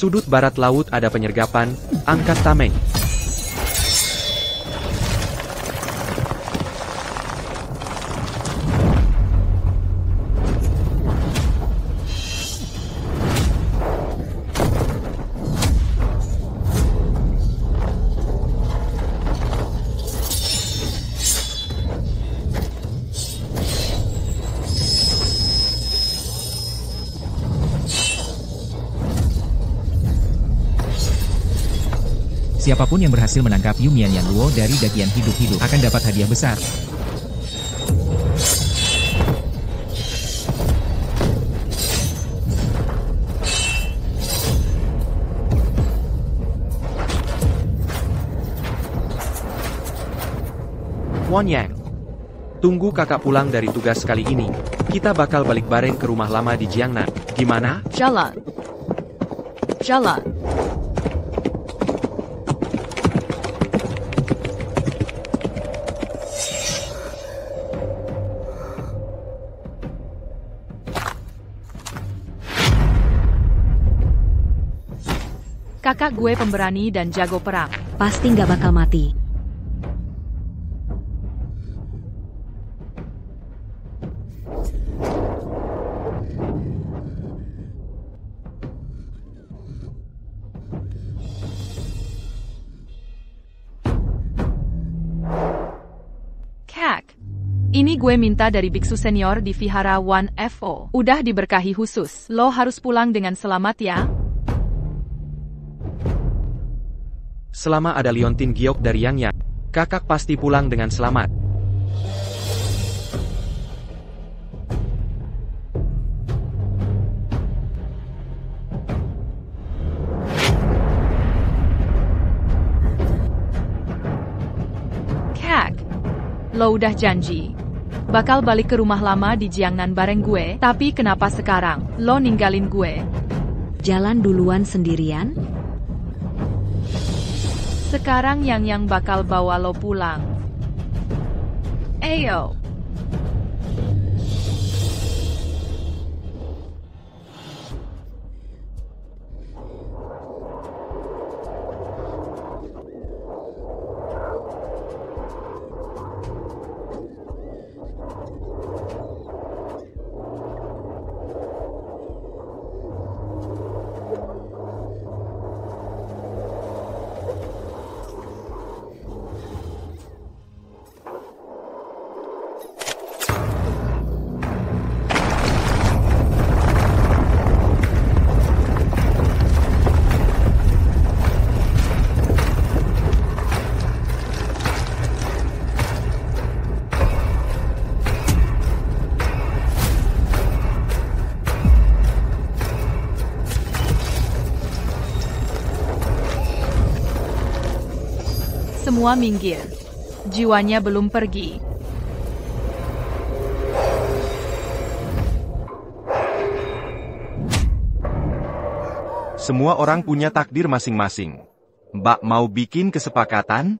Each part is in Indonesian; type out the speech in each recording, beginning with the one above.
sudut barat laut ada penyergapan, angkat tameng. Siapapun yang berhasil menangkap Yumian Yanluo dari bagian hidup-hidup akan dapat hadiah besar. Wan Yang, tunggu kakak pulang dari tugas kali ini. Kita bakal balik bareng ke rumah lama di Jiangnan. Gimana? Jalan. Jalan. Kakak gue pemberani dan jago perang. Pasti nggak bakal mati. Kak, ini gue minta dari biksu senior di Vihara 1FO. Udah diberkahi khusus. Lo harus pulang dengan selamat ya. Selama ada liontin giok dari Yang Yang, kakak pasti pulang dengan selamat. Kak, lo udah janji bakal balik ke rumah lama di Jiangnan bareng gue, tapi kenapa sekarang lo ninggalin gue? Jalan duluan sendirian? Sekarang Yang bakal bawa lo pulang. Ayo. Semua minggir. Jiwanya belum pergi. Semua orang punya takdir masing-masing. Mbak mau bikin kesepakatan?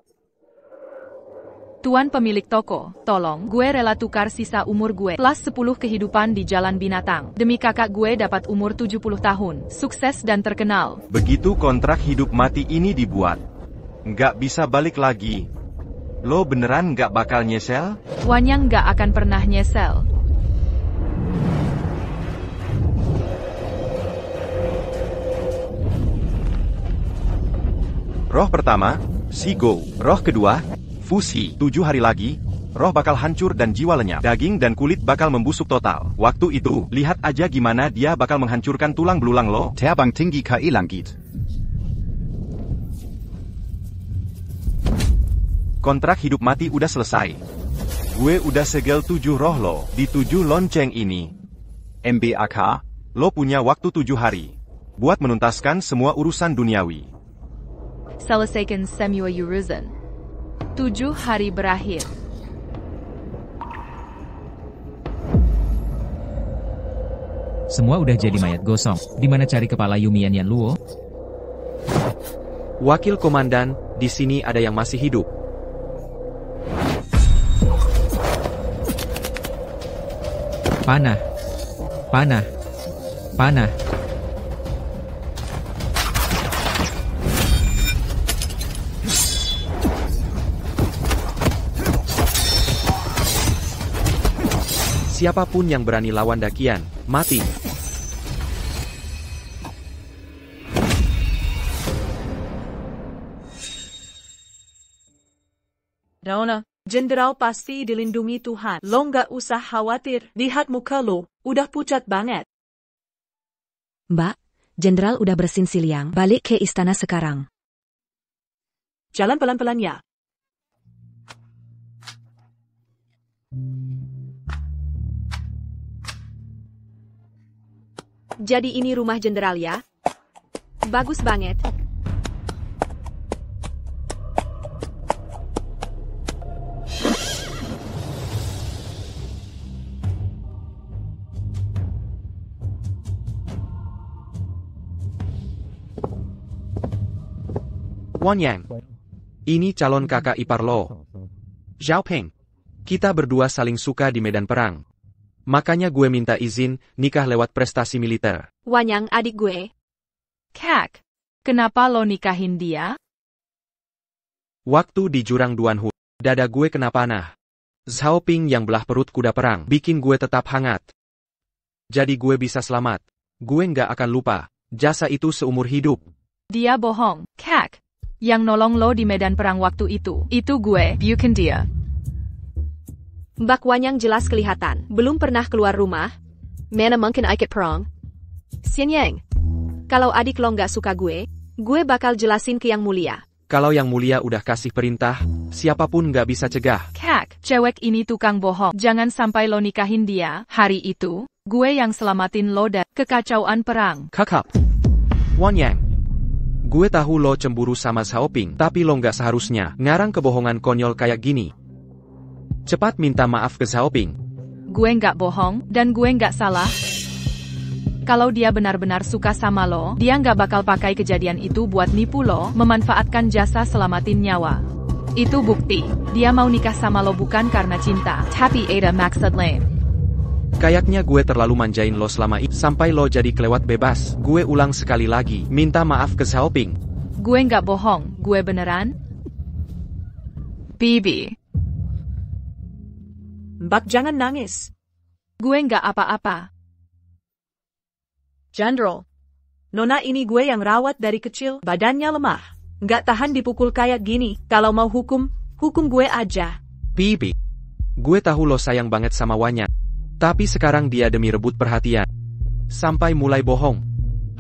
Tuan pemilik toko, tolong, gue rela tukar sisa umur gue plus 10 kehidupan di jalan binatang. Demi kakak gue dapat umur 70 tahun, sukses dan terkenal. Begitu kontrak hidup mati ini dibuat, nggak bisa balik lagi. Lo beneran nggak bakal nyesel? Wan Yang nggak akan pernah nyesel. Roh pertama, Shigo. Roh kedua, Fushi. 7 hari lagi, roh bakal hancur dan jiwa lenyap. Daging dan kulit bakal membusuk total. Waktu itu, lihat aja gimana dia bakal menghancurkan tulang belulang lo. Terbang tinggi ke Ilangit. Kontrak hidup mati udah selesai. Gue udah segel 7 roh lo di 7 lonceng ini. MBAK, Lo punya waktu 7 hari buat menuntaskan semua urusan duniawi. Selesaikan semua urusan. 7 hari berakhir. Semua udah jadi mayat gosong. Di mana cari kepala Yumian Yanluo? Wakil komandan, di sini ada yang masih hidup. Panah. Panah. Panah. Siapapun yang berani lawan Dakian, mati. Nona, Jenderal pasti dilindungi Tuhan. Lo nggak usah khawatir. Lihat muka lo, udah pucat banget. Mbak, Jenderal udah bersin Siliang. Balik ke istana sekarang. Jalan pelan-pelan ya. Jadi ini rumah Jenderal ya? Bagus banget. Wanyang. Ini calon kakak ipar lo. Xiaoping. Kita berdua saling suka di medan perang. Makanya gue minta izin nikah lewat prestasi militer. Wanyang adik gue. Kak, kenapa lo nikahin dia? Waktu di jurang Duanhu, dada gue kena panah. Xiaoping yang belah perut kuda perang bikin gue tetap hangat. Jadi gue bisa selamat. Gue nggak akan lupa jasa itu seumur hidup. Dia bohong, Kak. Yang nolong lo di medan perang waktu itu gue, bukan dia. Mbak Wanyang jelas kelihatan, belum pernah keluar rumah. Mana mungkin ikut perang? Xianyang, kalau adik lo nggak suka gue bakal jelasin ke Yang Mulia. Kalau Yang Mulia udah kasih perintah, siapapun nggak bisa cegah. Kak, cewek ini tukang bohong. Jangan sampai lo nikahin dia. Hari itu, gue yang selamatin lo dari kekacauan perang. Kakap. Wanyang. Gue tahu lo cemburu sama Xiaoping, tapi lo nggak seharusnya ngarang kebohongan konyol kayak gini. Cepat minta maaf ke Xiaoping. Gue nggak bohong, dan gue nggak salah. Kalau dia benar-benar suka sama lo, dia nggak bakal pakai kejadian itu buat nipu lo, memanfaatkan jasa selamatin nyawa. Itu bukti, dia mau nikah sama lo bukan karena cinta, tapi ada maksud lain. Kayaknya gue terlalu manjain lo selama ini, sampai lo jadi kelewat bebas. Gue ulang sekali lagi, minta maaf ke Xiaoping. Gue nggak bohong, gue beneran. Bibi. Mbak jangan nangis. Gue nggak apa-apa. Jenderal, Nona ini gue yang rawat dari kecil, badannya lemah. Nggak tahan dipukul kayak gini. Kalau mau hukum gue aja. Bibi. Gue tahu lo sayang banget sama Wanyang. Tapi sekarang dia demi rebut perhatian. Sampai mulai bohong.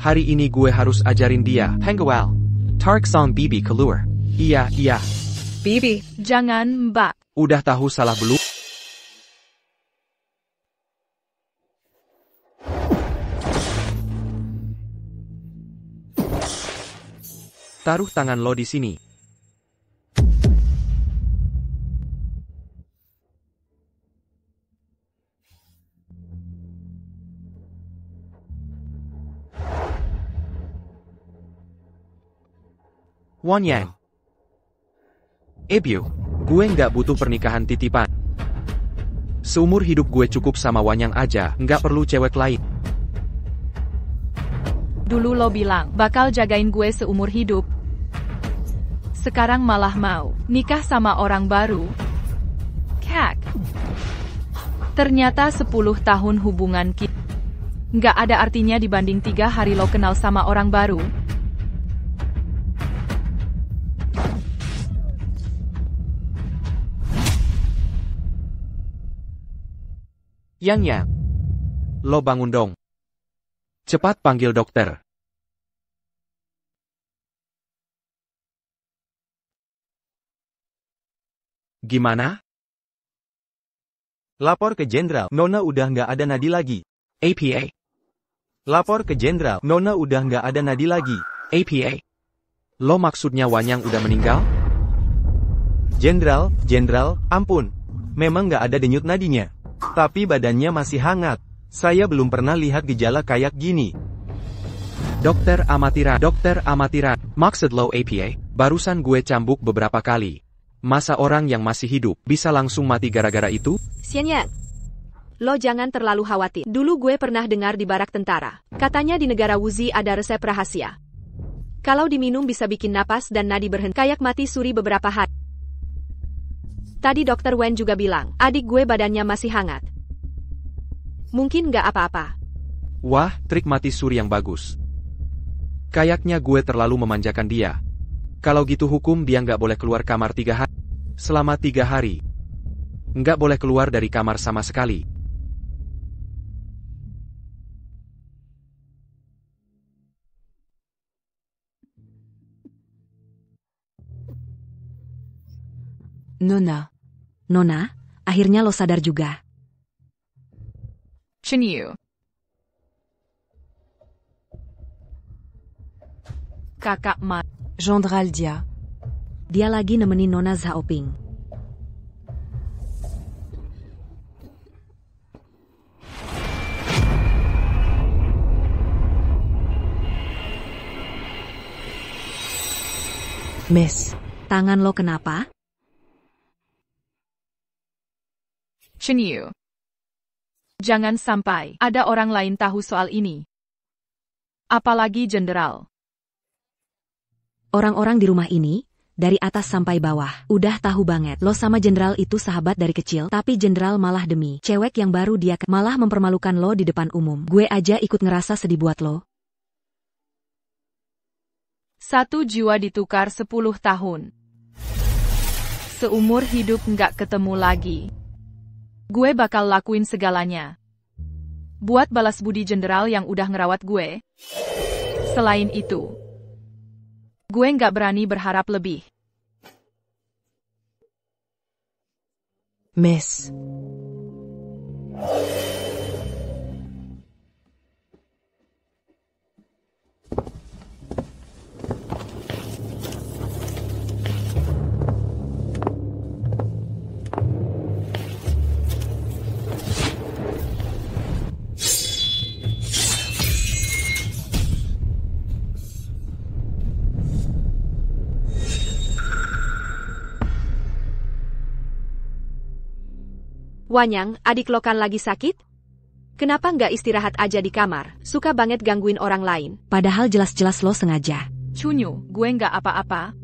Hari ini gue harus ajarin dia. Hengwal. Tark Song Bibi keluar. Iya. Bibi. Jangan, Mbak. Udah tahu salah belum? Taruh tangan lo di sini. Wanyang. Ebyu, gue nggak butuh pernikahan titipan. Seumur hidup gue cukup sama Wanyang aja, nggak perlu cewek lain. Dulu lo bilang, bakal jagain gue seumur hidup. Sekarang malah mau nikah sama orang baru. Kak. Ternyata 10 tahun hubungan kita nggak ada artinya dibanding 3 hari lo kenal sama orang baru. Yang, lo bangun dong. Cepat panggil dokter. Gimana? Lapor ke Jenderal, Nona udah nggak ada nadi lagi. APA. Lapor ke Jenderal, Nona udah nggak ada nadi lagi. APA. Lo maksudnya Wanyang udah meninggal? Jenderal, ampun. Memang nggak ada denyut nadinya. Tapi badannya masih hangat. Saya belum pernah lihat gejala kayak gini. Dokter amatiran. Maksud lo APA? Barusan gue cambuk beberapa kali. Masa orang yang masih hidup bisa langsung mati gara-gara itu? Xianyang, lo jangan terlalu khawatir. Dulu gue pernah dengar di barak tentara. Katanya di negara Wuzi ada resep rahasia. Kalau diminum bisa bikin napas dan nadi berhenti. Kayak mati suri beberapa hari. Tadi dokter Wen juga bilang, adik gue badannya masih hangat. Mungkin nggak apa-apa. Wah, trik mati suri yang bagus. Kayaknya gue terlalu memanjakan dia. Kalau gitu hukum dia nggak boleh keluar kamar 3 hari. Selama 3 hari. Nggak boleh keluar dari kamar sama sekali. Nona, akhirnya lo sadar juga. Chenyu. Kakak Mat. Gendraldia. Dia lagi nemenin Nona Xiaoping. Miss, tangan lo kenapa? Chenyu. Jangan sampai ada orang lain tahu soal ini. Apalagi jenderal. Orang-orang di rumah ini, dari atas sampai bawah, udah tahu banget lo sama jenderal itu sahabat dari kecil, tapi jenderal malah demi cewek yang baru dia malah mempermalukan lo di depan umum. Gue aja ikut ngerasa sedih buat lo. 1 jiwa ditukar 10 tahun. Seumur hidup nggak ketemu lagi. Gue bakal lakuin segalanya. Buat balas budi jenderal yang udah ngerawat gue. Selain itu, gue nggak berani berharap lebih. Miss. Wanyang, adik lo kan lagi sakit? Kenapa nggak istirahat aja di kamar? Suka banget gangguin orang lain. Padahal jelas-jelas lo sengaja. Cunyu, gue nggak apa-apa.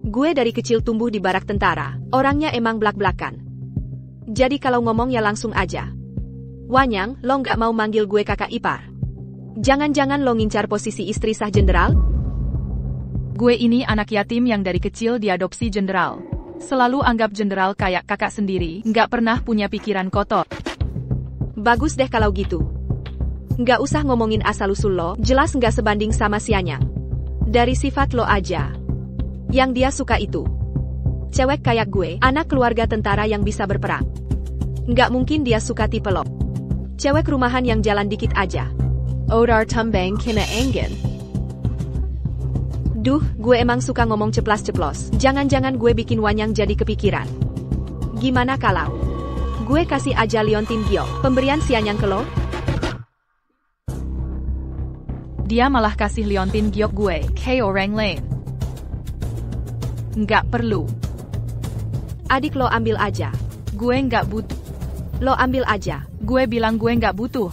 Gue dari kecil tumbuh di barak tentara. Orangnya emang blak-blakan. Jadi kalau ngomong ya langsung aja. Wanyang, lo nggak mau manggil gue kakak ipar? Jangan-jangan lo ngincar posisi istri sah jenderal? Gue ini anak yatim yang dari kecil diadopsi jenderal. Selalu anggap jenderal kayak kakak sendiri, nggak pernah punya pikiran kotor. Bagus deh kalau gitu. Nggak usah ngomongin asal-usul lo, jelas nggak sebanding sama Sianyang. Dari sifat lo aja. Yang dia suka itu. Cewek kayak gue, anak keluarga tentara yang bisa berperang. Nggak mungkin dia suka tipe lo. Cewek rumahan yang jalan dikit aja. Odar tembeng kena engen. Duh, gue emang suka ngomong ceplas-ceplos. Jangan-jangan gue bikin Wanyang jadi kepikiran. Gimana kalau gue kasih aja Liontin Giok, pemberian Sianyang ke lo? Dia malah kasih Liontin Giok gue, ke orang lain. Nggak perlu. Adik lo ambil aja. Gue nggak butuh. Lo ambil aja. Gue bilang gue nggak butuh.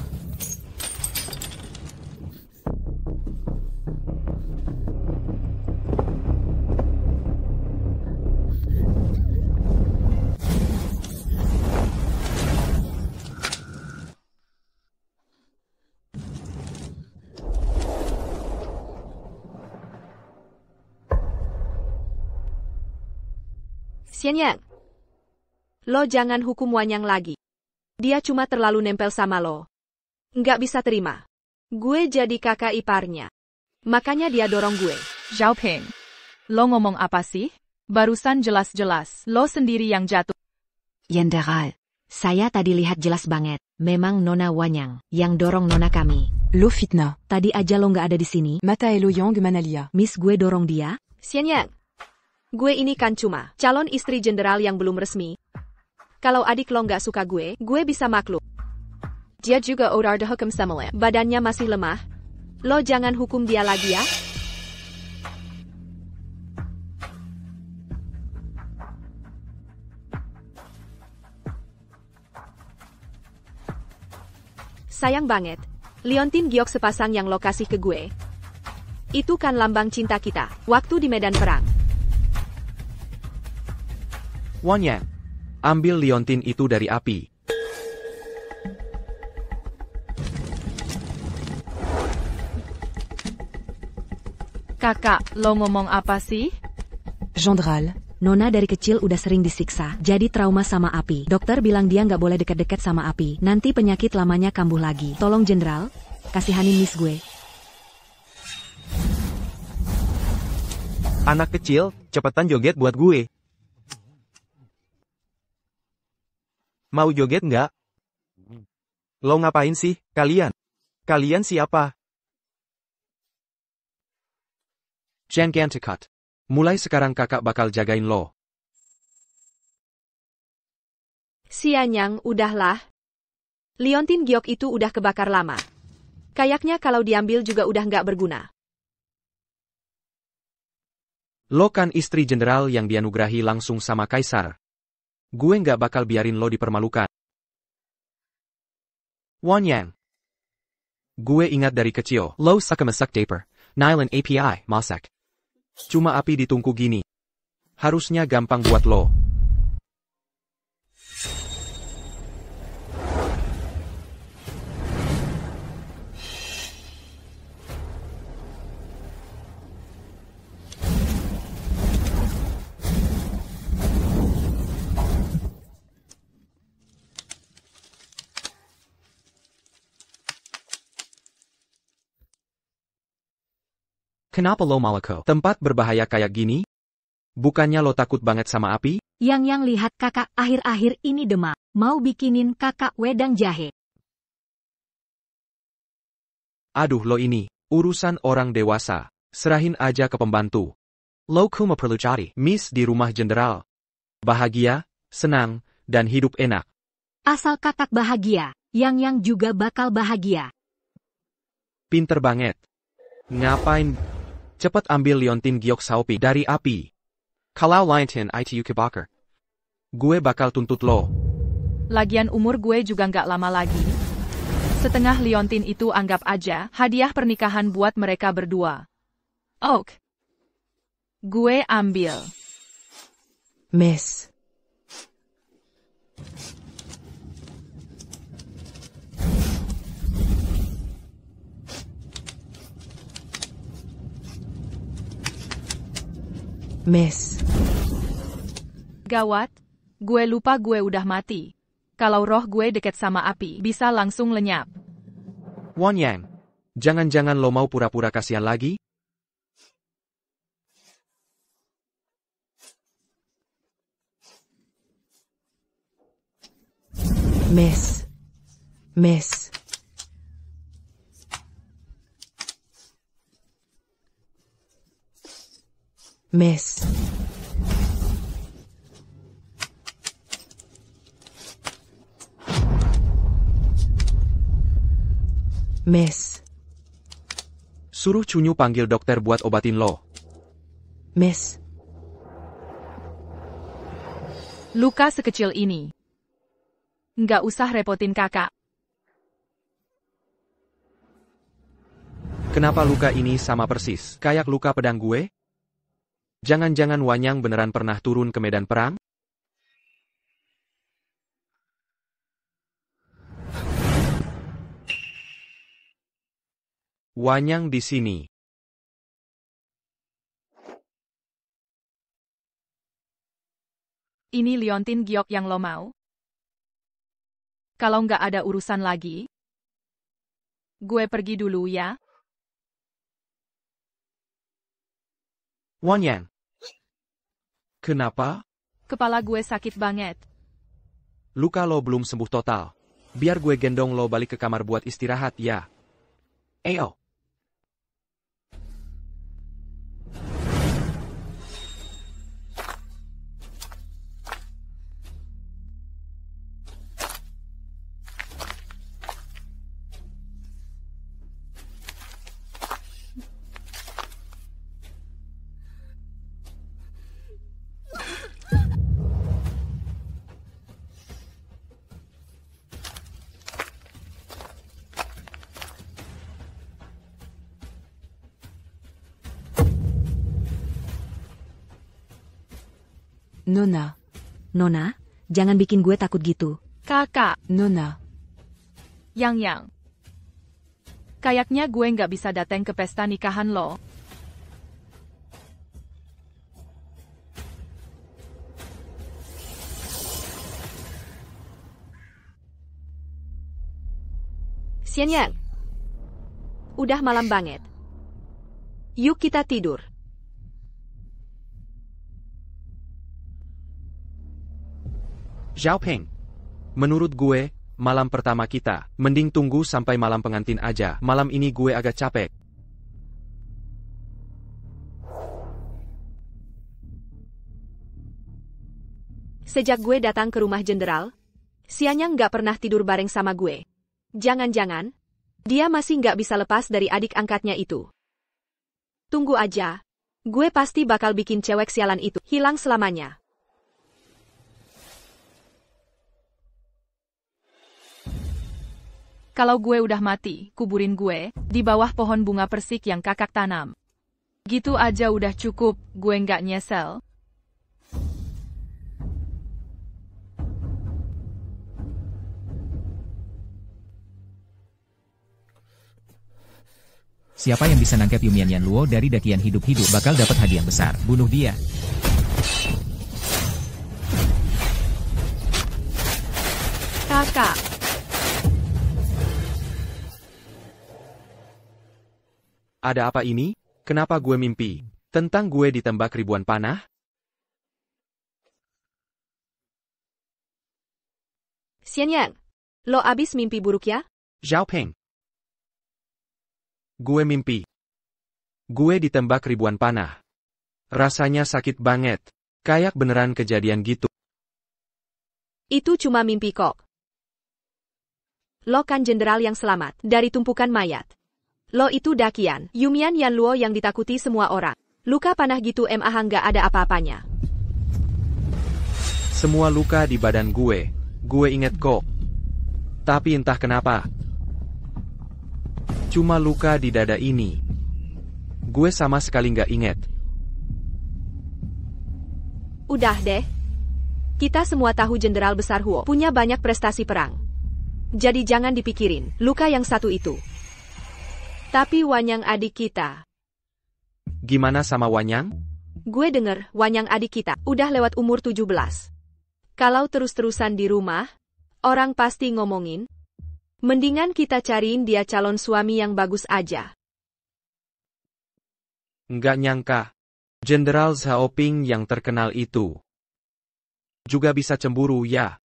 Sianyang, lo jangan hukum Wanyang lagi. Dia cuma terlalu nempel sama lo. Nggak bisa terima. Gue jadi kakak iparnya. Makanya dia dorong gue. Xiaoping, lo ngomong apa sih? Barusan jelas-jelas lo sendiri yang jatuh. Jenderal, saya tadi lihat jelas banget. Memang Nona Wanyang yang dorong Nona kami. Lo fitnah. Tadi aja lo nggak ada di sini. Mata elo yang manalia. Miss gue dorong dia. Sianyang, gue ini kan cuma calon istri jenderal yang belum resmi. Kalau adik lo nggak suka gue bisa maklum. Dia juga odar dehukum semalam. Badannya masih lemah. Lo jangan hukum dia lagi ya. Sayang banget. Liontin Giok sepasang yang lo kasih ke gue. Itu kan lambang cinta kita, waktu di medan perang. Wanyang, ambil liontin itu dari api. Kakak, lo ngomong apa sih? Gendral, Nona dari kecil udah sering disiksa, jadi trauma sama api. Dokter bilang dia nggak boleh deket-deket sama api, nanti penyakit lamanya kambuh lagi. Tolong Jenderal, kasihanin Miss gue. Anak kecil, cepetan joget buat gue. Mau joget nggak? Lo ngapain sih, kalian? Kalian siapa? Jangantikot. Mulai sekarang kakak bakal jagain lo. Sianyang, udahlah. Liontin Giok itu udah kebakar lama. Kayaknya kalau diambil juga udah nggak berguna. Lo kan istri jenderal yang dianugerahi langsung sama kaisar. Gue nggak bakal biarin lo dipermalukan. Wanyang. Gue ingat dari kecil, lo suka masak daper, Nylan API, masak. Cuma api ditungku gini. Harusnya gampang buat lo. Kenapa lo malako? Tempat berbahaya kayak gini? Bukannya lo takut banget sama api? Yang lihat kakak akhir-akhir ini demam. Mau bikinin kakak wedang jahe. Aduh lo ini, urusan orang dewasa. Serahin aja ke pembantu. Lo cuma perlu cari Miss di rumah jenderal. Bahagia, senang, dan hidup enak. Asal kakak bahagia, yang juga bakal bahagia. Pinter banget. Ngapain? Cepat ambil Liontin Giok Saopi dari api. Kalau Liontin itu kebakar, gue bakal tuntut lo. Lagian umur gue juga nggak lama lagi. Setengah Liontin itu anggap aja hadiah pernikahan buat mereka berdua. Ok. Gue ambil. Miss. Miss. Gawat, gue lupa gue udah mati. Kalau roh gue deket sama api, bisa langsung lenyap. Wanyang, jangan-jangan lo mau pura-pura kasihan lagi? Miss. Miss. Miss. Miss. Suruh Cunyu panggil dokter buat obatin lo. Miss. Luka sekecil ini. Nggak usah repotin kakak. Kenapa luka ini sama persis kayak luka pedang gue? Jangan-jangan Wanyang beneran pernah turun ke medan perang? Wanyang di sini. Ini Liontin Giok yang lo mau? Kalau nggak ada urusan lagi, gue pergi dulu ya. Wanyang. Kenapa? Kepala gue sakit banget. Luka lo belum sembuh total. Biar gue gendong lo balik ke kamar buat istirahat ya. Ayo. Nona. Nona, jangan bikin gue takut gitu. Kakak, Nona. Yang. Kayaknya gue nggak bisa datang ke pesta nikahan lo. Xian Yang. Udah malam banget. Yuk kita tidur. Zhao Peng. Menurut gue, malam pertama kita, mending tunggu sampai malam pengantin aja. Malam ini gue agak capek. Sejak gue datang ke rumah jenderal, Xian Yang nggak pernah tidur bareng sama gue. Jangan-jangan, dia masih nggak bisa lepas dari adik angkatnya itu. Tunggu aja. Gue pasti bakal bikin cewek sialan itu hilang selamanya. Kalau gue udah mati, kuburin gue di bawah pohon bunga persik yang kakak tanam. Gitu aja udah cukup, gue nggak nyesel. Siapa yang bisa nangkep Yumian Yanluo dari dakian hidup-hidup bakal dapat hadiah besar. Bunuh dia. Kakak. Ada apa ini? Kenapa gue mimpi? Tentang gue ditembak ribuan panah? Xian Yang, lo abis mimpi buruk ya? Zhao Peng. Gue mimpi. Gue ditembak ribuan panah. Rasanya sakit banget. Kayak beneran kejadian gitu. Itu cuma mimpi kok. Lo kan jenderal yang selamat dari tumpukan mayat. Lo itu dakian, Yumian Yanluo yang ditakuti semua orang. Luka panah gitu mah nggak ada apa-apanya. Semua luka di badan gue inget kok. Tapi entah kenapa. Cuma luka di dada ini. Gue sama sekali nggak inget. Udah deh. Kita semua tahu Jenderal Besar Huo punya banyak prestasi perang. Jadi jangan dipikirin luka yang satu itu. Tapi Wanyang adik kita. Gimana sama Wanyang? Gue denger Wanyang adik kita udah lewat umur 17. Kalau terus-terusan di rumah, orang pasti ngomongin, mendingan kita cariin dia calon suami yang bagus aja. Nggak nyangka. Jenderal Xiaoping yang terkenal itu juga bisa cemburu ya.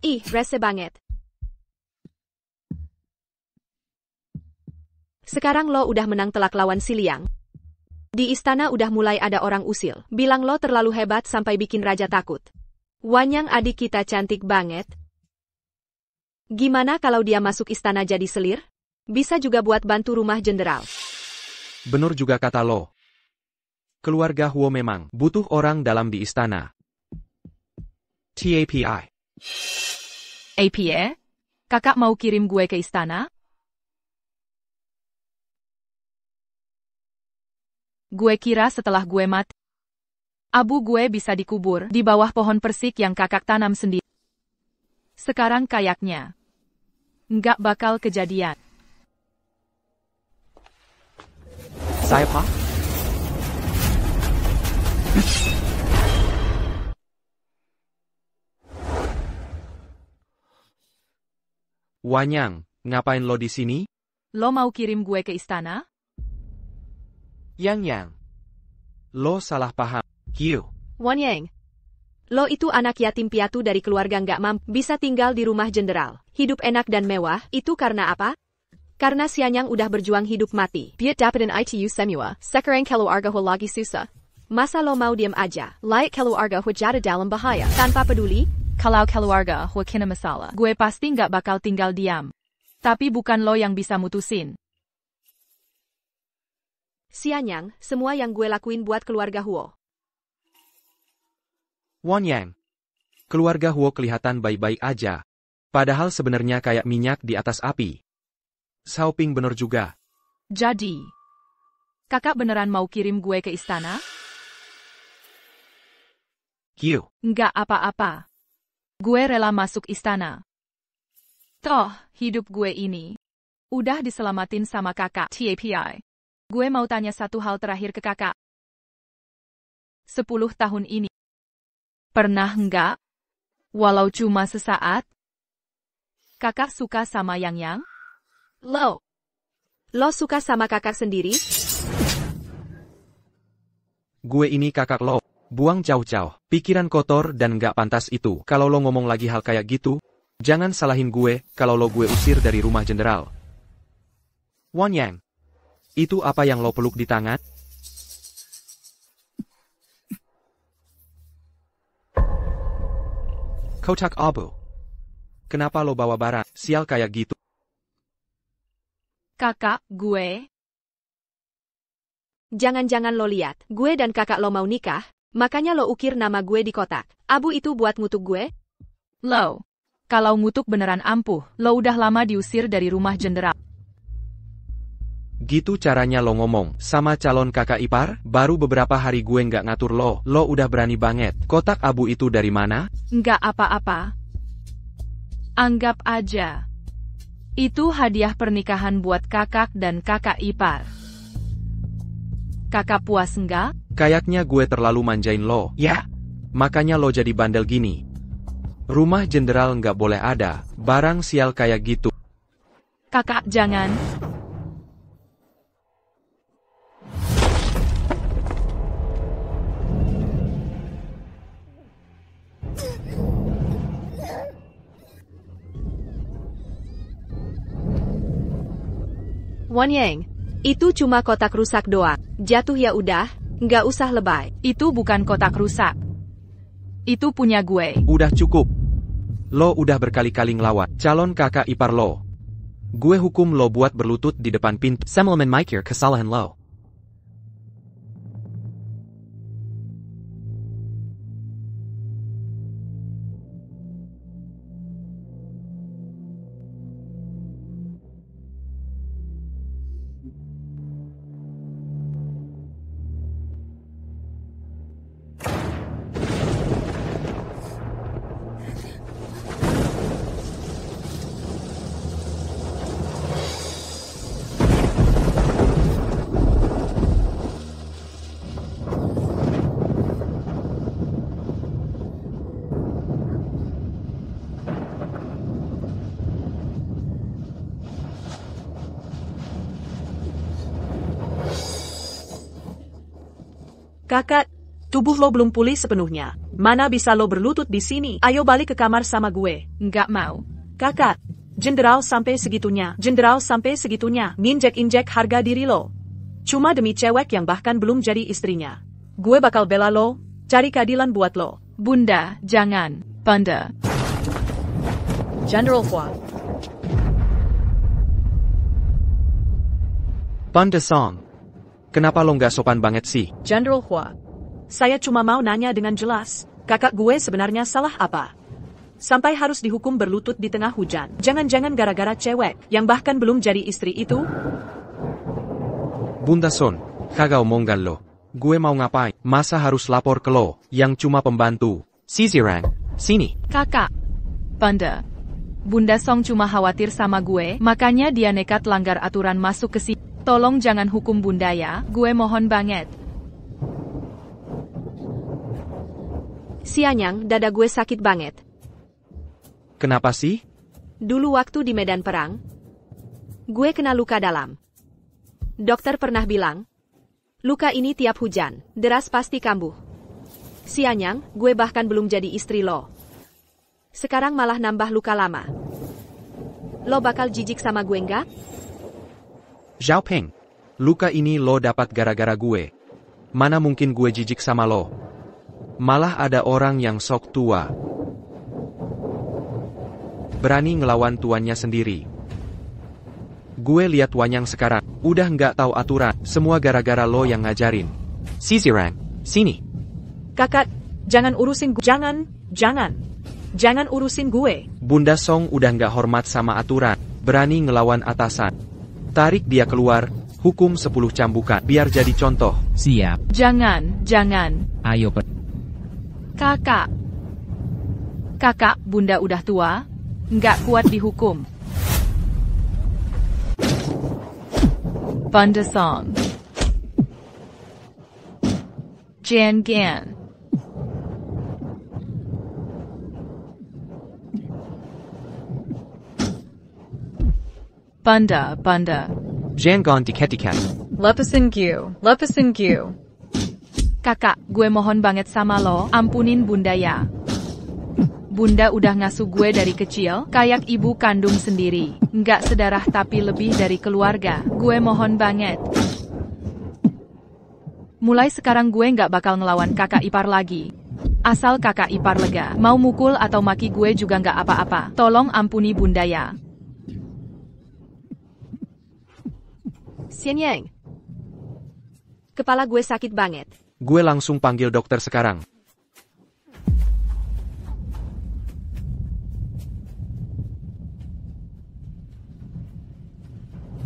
Ih, rese banget. Sekarang lo udah menang telak lawan si Liang. Di istana udah mulai ada orang usil. Bilang lo terlalu hebat sampai bikin raja takut. Wanyang adik kita cantik banget. Gimana kalau dia masuk istana jadi selir? Bisa juga buat bantu rumah jenderal. Bener juga kata lo. Keluarga Huo memang butuh orang dalam di istana. TAPI. APA? Kakak mau kirim gue ke istana? Gue kira setelah gue mati, abu gue bisa dikubur di bawah pohon persik yang kakak tanam sendiri. Sekarang kayaknya nggak bakal kejadian. Saya Pak? Wanyang, ngapain lo di sini? Lo mau kirim gue ke istana? Yang. Lo salah paham. Q. Wanyang. Lo itu anak yatim piatu dari keluarga nggak mampu, bisa tinggal di rumah jenderal. Hidup enak dan mewah, itu karena apa? Karena Xian Yang udah berjuang hidup mati. Biat dapetin itu semua. Sekarang keluarga ho lagi susah. Masa lo mau diam aja? Layak keluarga ho jatuh dalam bahaya. Tanpa peduli? Kalau keluarga ho kena masalah, gue pasti nggak bakal tinggal diam. Tapi bukan lo yang bisa mutusin. Xian Yang, semua yang gue lakuin buat keluarga Huo. Wanyang. Keluarga Huo kelihatan baik-baik aja. Padahal sebenarnya kayak minyak di atas api. Xiaoping bener juga. Jadi, kakak beneran mau kirim gue ke istana? Q. Nggak apa-apa. Gue rela masuk istana. Toh, hidup gue ini udah diselamatin sama kakak TAPI. Gue mau tanya satu hal terakhir ke kakak. 10 tahun ini, pernah nggak, walau cuma sesaat, Kakak suka sama Yang? Lo suka sama kakak sendiri? Gue ini kakak lo. Buang jauh-jauh. Pikiran kotor dan gak pantas itu. Kalau lo ngomong lagi hal kayak gitu, jangan salahin gue kalau lo gue usir dari rumah jenderal. Wanyang, itu apa yang lo peluk di tangan? Kotak abu. Kenapa lo bawa barang sial kayak gitu? Kakak, gue. Jangan-jangan lo lihat, gue dan kakak lo mau nikah, makanya lo ukir nama gue di kotak. Abu itu buat ngutuk gue? Lo. Kalau ngutuk beneran ampuh, lo udah lama diusir dari rumah jenderal. Gitu caranya lo ngomong sama calon kakak ipar? Baru beberapa hari gue nggak ngatur lo udah berani banget. Kotak abu itu dari mana? Nggak apa-apa. Anggap aja. Itu hadiah pernikahan buat kakak dan kakak ipar. Kakak puas nggak? Kayaknya gue terlalu manjain lo, ya? Makanya lo jadi bandel gini. Rumah jenderal nggak boleh ada barang sial kayak gitu. Kakak jangan. Wanyang, itu cuma kotak rusak doang. Jatuh ya udah, nggak usah lebay. Itu bukan kotak rusak. Itu punya gue. Udah cukup. Lo udah berkali-kali ngelawan calon kakak ipar lo. Gue hukum lo buat berlutut di depan pintu. Semeleman mikir kesalahan lo. Kakak, tubuh lo belum pulih sepenuhnya. Mana bisa lo berlutut di sini? Ayo balik ke kamar sama gue. Nggak mau. Kakak, jenderal sampai segitunya. Jenderal sampai segitunya. Nginjek-injek harga diri lo. Cuma demi cewek yang bahkan belum jadi istrinya. Gue bakal bela lo, cari keadilan buat lo. Bunda, jangan. Bunda. General Hua. Bunda Song. Kenapa lo nggak sopan banget sih? General Hua. Saya cuma mau nanya dengan jelas. Kakak gue sebenarnya salah apa? Sampai harus dihukum berlutut di tengah hujan. Jangan-jangan gara-gara cewek yang bahkan belum jadi istri itu? Bunda Son, kagak omongan lo. Gue mau ngapain? Masa harus lapor ke lo, yang cuma pembantu? Si Zirang, sini. Kakak. Bunda. Bunda Song cuma khawatir sama gue, makanya dia nekat langgar aturan masuk ke sini. Tolong jangan hukum Bunda ya, gue mohon banget. Sianyang, dada gue sakit banget. Kenapa sih? Dulu waktu di medan perang, gue kena luka dalam. Dokter pernah bilang, luka ini tiap hujan, deras pasti kambuh. Sianyang, gue bahkan belum jadi istri lo. Sekarang malah nambah luka lama. Lo bakal jijik sama gue nggak? Zhao Peng, luka ini lo dapat gara-gara gue. Mana mungkin gue jijik sama lo? Malah ada orang yang sok tua. Berani ngelawan tuannya sendiri. Gue lihat Wanyang sekarang, udah nggak tahu aturan, semua gara-gara lo yang ngajarin. Si Zirang, sini. Kakak, jangan urusin gue. Jangan urusin gue. Bunda Song udah nggak hormat sama aturan, berani ngelawan atasan. Tarik dia keluar, hukum 10 cambukan, biar jadi contoh. Siap. Jangan. Ayo Kakak. Kakak, Bunda udah tua, nggak kuat dihukum. Bunda Song. Jian Gan. Banda, banda. Jangan diket-diket. Lepasin Q. Kakak, gue mohon banget sama lo, ampunin bunda ya. Bunda udah ngasuh gue dari kecil, kayak ibu kandung sendiri. Nggak sedarah tapi lebih dari keluarga. Gue mohon banget. Mulai sekarang gue nggak bakal ngelawan kakak ipar lagi. Asal kakak ipar lega, mau mukul atau maki gue juga nggak apa-apa. Tolong ampuni bunda ya. Xian Yang. Kepala gue sakit banget. Gue langsung panggil dokter sekarang.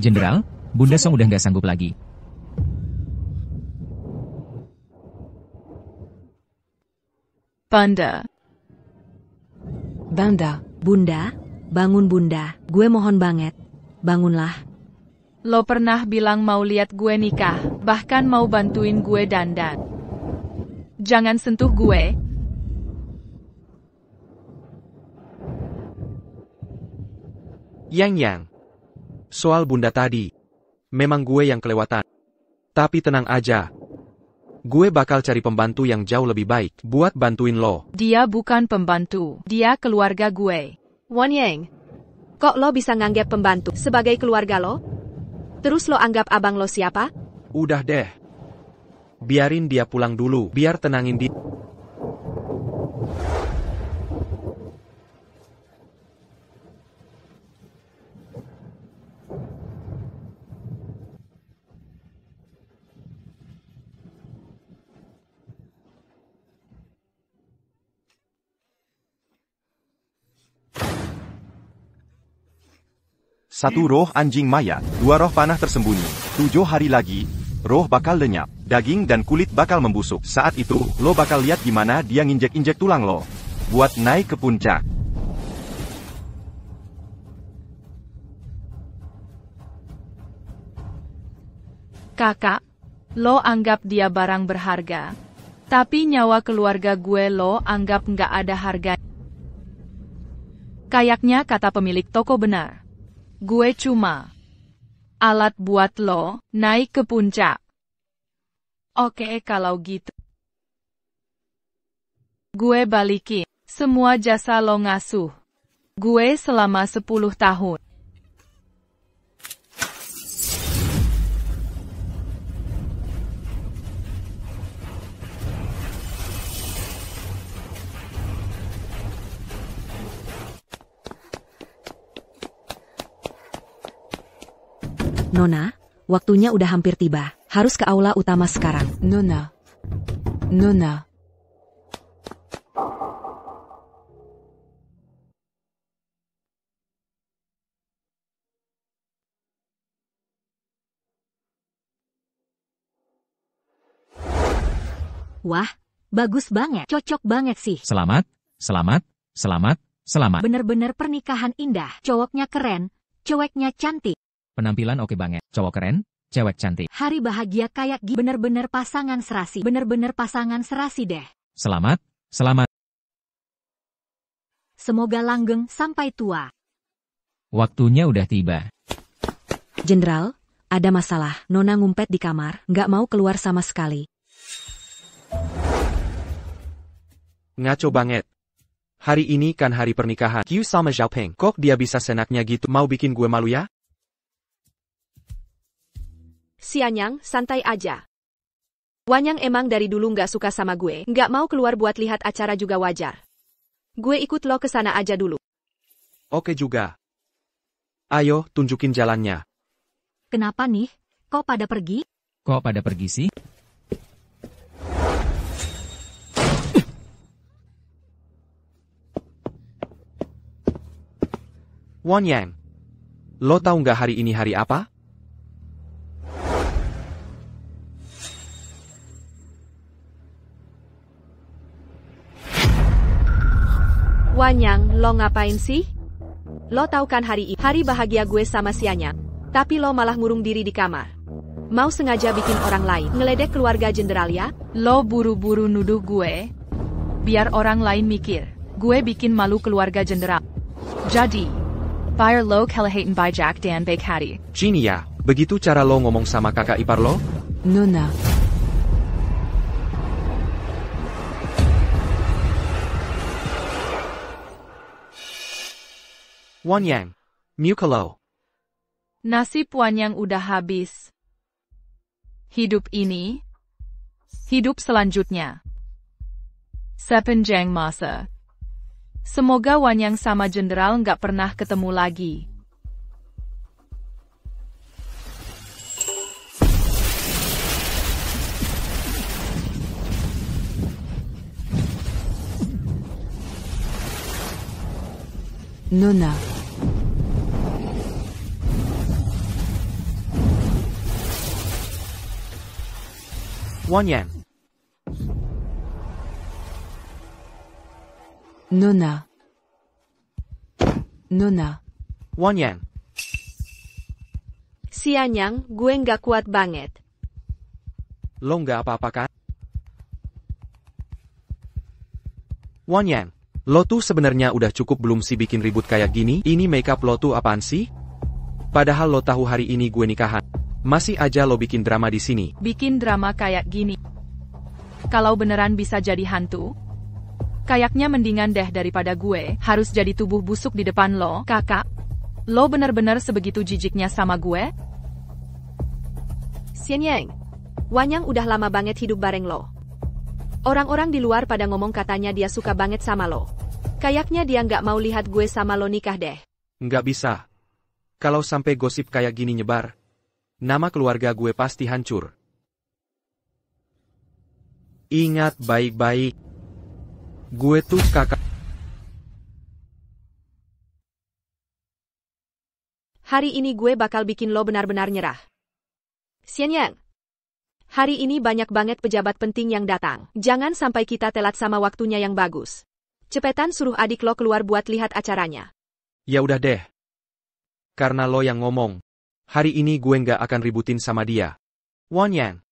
Jenderal, Bunda Song udah nggak sanggup lagi. Banda. Banda. Bunda, bangun bunda. Gue mohon banget. Bangunlah. Lo pernah bilang mau lihat gue nikah, bahkan mau bantuin gue dandan. Jangan sentuh gue. Yang. Soal bunda tadi. Memang gue yang kelewatan. Tapi tenang aja. Gue bakal cari pembantu yang jauh lebih baik buat bantuin lo. Dia bukan pembantu, dia keluarga gue. Wan Yang. Kok lo bisa nganggap pembantu sebagai keluarga lo? Terus lo anggap abang lo siapa? Udah deh. Biarin dia pulang dulu, biar tenangin dia. Satu roh anjing mayat, 2 roh panah tersembunyi. 7 hari lagi, roh bakal lenyap, daging dan kulit bakal membusuk. Saat itu, lo bakal lihat gimana dia nginjek-injek tulang lo. Buat naik ke puncak. Kakak, lo anggap dia barang berharga. Tapi nyawa keluarga gue lo anggap nggak ada harga. Kayaknya kata pemilik toko benar. Gue cuma alat buat lo naik ke puncak. Oke kalau gitu. Gue balikin semua jasa lo ngasuh gue selama 10 tahun. Nona, waktunya udah hampir tiba. Harus ke aula utama sekarang. Nona. Wah, bagus banget. Cocok banget sih. Selamat. Bener-bener pernikahan indah. Cowoknya keren, ceweknya cantik. Penampilan oke banget. Cowok keren, cewek cantik. Hari bahagia kayak gini. Bener-bener pasangan serasi. Deh. Selamat. Semoga langgeng sampai tua. Waktunya udah tiba. Jenderal, ada masalah. Nona ngumpet di kamar, nggak mau keluar sama sekali. Ngaco banget. Hari ini kan hari pernikahan Q sama Xiaopeng. Kok dia bisa senaknya gitu? Mau bikin gue malu ya? Xian Yang, santai aja. Wan Yang emang dari dulu nggak suka sama gue, nggak mau keluar buat lihat acara juga wajar. Gue ikut lo ke sana aja dulu. Oke juga. Ayo, tunjukin jalannya. Kenapa nih? Kok pada pergi sih? Wan Yang, lo tahu nggak hari ini hari apa? Wan Yang, lo ngapain sih? Lo tahu kan hari bahagia gue sama Xian Yang, tapi lo malah ngurung diri di kamar. Mau sengaja bikin orang lain ngeledek keluarga jenderal ya? Lo buru-buru nuduh gue, biar orang lain mikir gue bikin malu keluarga jenderal. Jadi, Fire lo kelahaten by Jack dan baik hati. Gini ya, begitu cara lo ngomong sama kakak ipar lo? Nona. Wanyang. Muka lo. Nasib Wanyang udah habis. Hidup ini. Hidup selanjutnya. Sepanjang masa. Semoga Wanyang sama Jenderal nggak pernah ketemu lagi. Nona. Wanyang. Nona. Nona. Wanyang. Sianyang, gue nggak kuat banget. Lo nggak apa-apa kan? Wanyang. Lo tuh sebenarnya udah cukup belum sih bikin ribut kayak gini? Ini makeup lo tuh apaan sih? Padahal lo tahu hari ini gue nikahan. Masih aja lo bikin drama di sini. Bikin drama kayak gini. Kalau beneran bisa jadi hantu, kayaknya mendingan deh daripada gue harus jadi tubuh busuk di depan lo, kakak. Lo bener-bener sebegitu jijiknya sama gue? Sianyang, Wanyang udah lama banget hidup bareng lo. Orang-orang di luar pada ngomong katanya dia suka banget sama lo. Kayaknya dia nggak mau lihat gue sama lo nikah deh. Nggak bisa. Kalau sampai gosip kayak gini nyebar, nama keluarga gue pasti hancur. Ingat baik-baik. Gue tuh kakak. Hari ini gue bakal bikin lo benar-benar nyerah. Sianyang, hari ini banyak banget pejabat penting yang datang. Jangan sampai kita telat sama waktunya yang bagus. Cepetan suruh adik lo keluar buat lihat acaranya. Ya udah deh. Karena lo yang ngomong. Hari ini gue nggak akan ributin sama dia. Wanyang.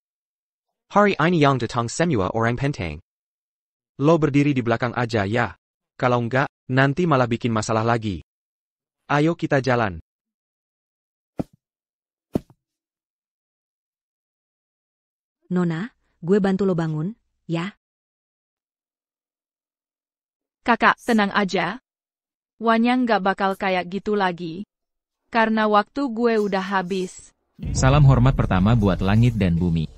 Hari ini yang datang semua orang penting. Lo berdiri di belakang aja ya. Kalau nggak, nanti malah bikin masalah lagi. Ayo kita jalan. Nona, gue bantu lo bangun, ya? Kakak, tenang aja. Wanyang gak bakal kayak gitu lagi. Karena waktu gue udah habis. Salam hormat pertama buat langit dan bumi.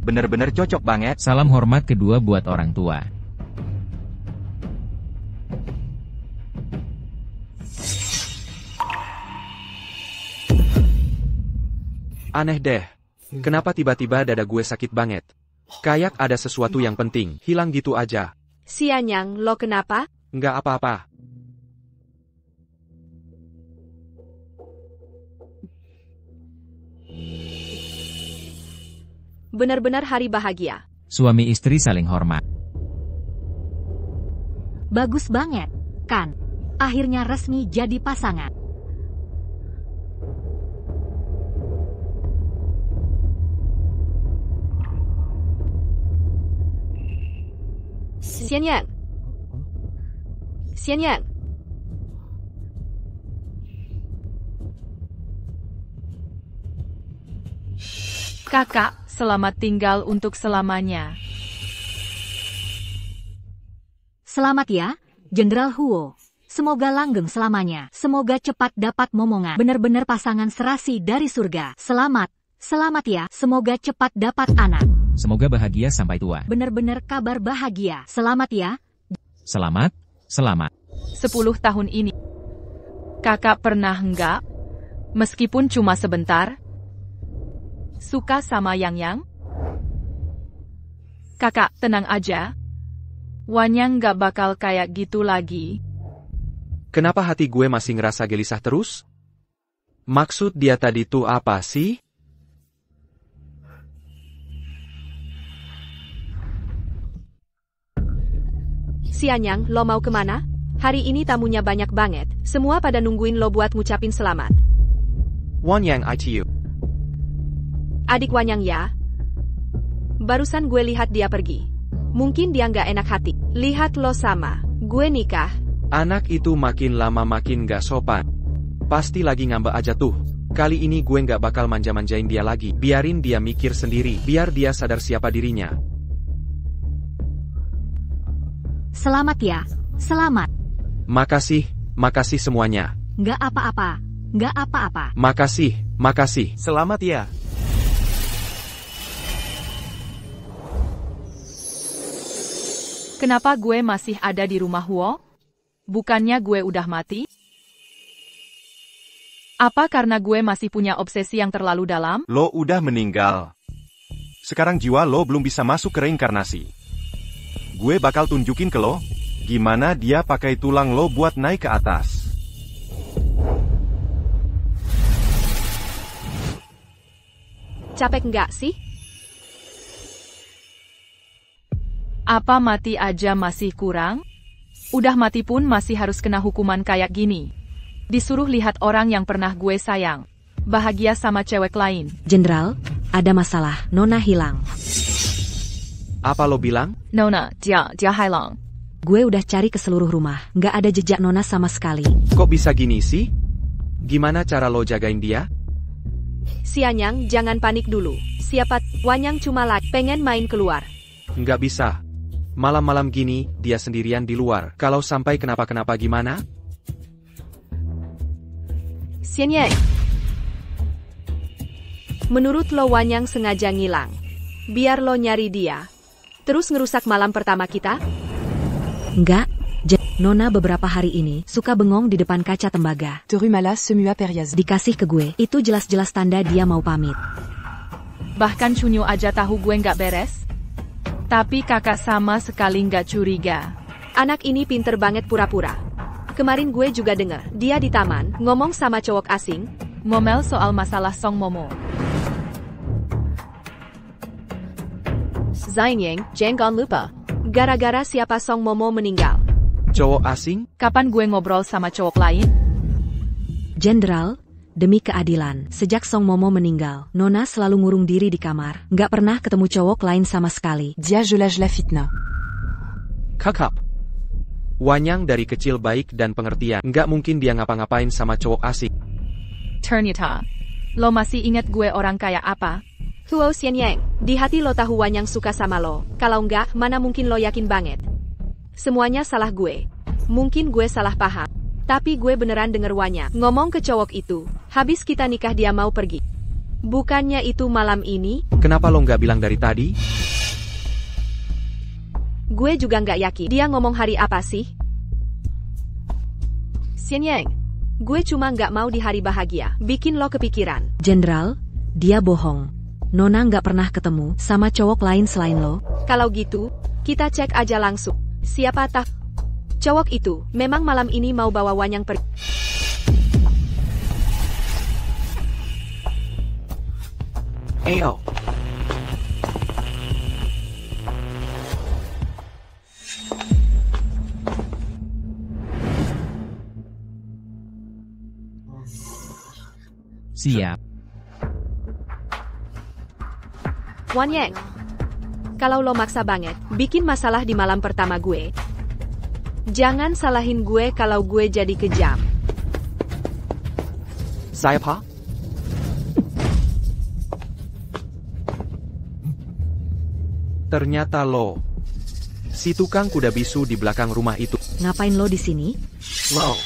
Bener-bener cocok banget. Salam hormat kedua buat orang tua. Aneh deh. Kenapa tiba-tiba dada gue sakit banget? Kayak ada sesuatu yang penting, hilang gitu aja. Sianyang, lo kenapa? Nggak apa-apa. Benar-benar hari bahagia. Suami istri saling hormat. Bagus banget, kan? Akhirnya resmi jadi pasangan. Sianyang. Sianyang. Kakak, selamat tinggal untuk selamanya. Selamat ya, Jenderal Huo. Semoga langgeng selamanya. Semoga cepat dapat momongan. Bener-bener pasangan serasi dari surga. Selamat. Selamat ya. Semoga cepat dapat anak. Semoga bahagia sampai tua. Bener-bener kabar bahagia. Selamat ya. Selamat. Selamat. 10 tahun ini. Kakak pernah enggak? Meskipun cuma sebentar. Suka sama Yang? Kakak, tenang aja. Wanyang gak bakal kayak gitu lagi. Kenapa hati gue masih ngerasa gelisah terus? Maksud dia tadi tuh apa sih? Sianyang, lo mau kemana? Hari ini tamunya banyak banget. Semua pada nungguin lo buat ngucapin selamat. Wanyang ITU. Adik Wanyang ya? Barusan gue lihat dia pergi. Mungkin dia nggak enak hati. Lihat lo sama gue nikah. Anak itu makin lama makin gak sopan. Pasti lagi ngambek aja tuh. Kali ini gue gak bakal manja-manjain dia lagi. Biarin dia mikir sendiri. Biar dia sadar siapa dirinya. Selamat ya, selamat. Makasih semuanya. Nggak apa-apa, nggak apa-apa. Makasih. Selamat ya. Kenapa gue masih ada di rumah Huo? Bukannya gue udah mati? Apa karena gue masih punya obsesi yang terlalu dalam? Lo udah meninggal. Sekarang jiwa lo belum bisa masuk ke reinkarnasi. Gue bakal tunjukin ke lo, gimana dia pakai tulang lo buat naik ke atas. Capek nggak sih? Apa mati aja masih kurang? Udah mati pun masih harus kena hukuman kayak gini. Disuruh lihat orang yang pernah gue sayang. Bahagia sama cewek lain. Jenderal, ada masalah. Nona hilang. Apa lo bilang? Nona, dia hilang. Gue udah cari ke seluruh rumah. Nggak ada jejak Nona sama sekali. Kok bisa gini sih? Gimana cara lo jagain dia? Sianyang, jangan panik dulu. Siapa Wanyang cuma lagi pengen main keluar. Nggak bisa. Malam-malam gini, dia sendirian di luar. Kalau sampai kenapa-kenapa gimana? Sianyang. Menurut lo Wanyang sengaja ngilang. Biar lo nyari dia. Terus ngerusak malam pertama kita? Enggak. Nona beberapa hari ini suka bengong di depan kaca tembaga. Terumala semua periaz. Dikasih ke gue, itu jelas-jelas tanda dia mau pamit. Bahkan Cunyo aja tahu gue nggak beres. Tapi kakak sama sekali nggak curiga. Anak ini pinter banget pura-pura. Kemarin gue juga denger, dia di taman, ngomong sama cowok asing. Ngomel soal masalah Song Momo. Zainyang, jangan lupa. Gara-gara siapa Song Momo meninggal. Cowok asing? Kapan gue ngobrol sama cowok lain? Jenderal, demi keadilan, sejak Song Momo meninggal, Nona selalu ngurung diri di kamar. Nggak pernah ketemu cowok lain sama sekali. Dia jelaj la fitna. Kakap. Wanyang dari kecil baik dan pengertian. Nggak mungkin dia ngapa-ngapain sama cowok asing. Ternyata, lo masih ingat gue orang kayak apa? Huo Xianyang, di hati lo tahu Wanyang suka sama lo. Kalau nggak, mana mungkin lo yakin banget. Semuanya salah gue. Mungkin gue salah paham. Tapi gue beneran denger Wanyang ngomong ke cowok itu. Habis kita nikah dia mau pergi. Bukannya itu malam ini? Kenapa lo nggak bilang dari tadi? Gue juga nggak yakin. Dia ngomong hari apa sih? Xianyang, gue cuma nggak mau di hari bahagia. Bikin lo kepikiran. Jenderal, dia bohong. Nona nggak pernah ketemu sama cowok lain selain lo. Kalau gitu, kita cek aja langsung. Siapa tahu cowok itu memang malam ini mau bawa Wanyang pergi. Ayo. Siap. Wanyang, kalau lo maksa banget bikin masalah di malam pertama gue, jangan salahin gue kalau gue jadi kejam. Siapa? Ternyata lo. Si tukang kuda bisu di belakang rumah itu. Ngapain lo di sini? Lo.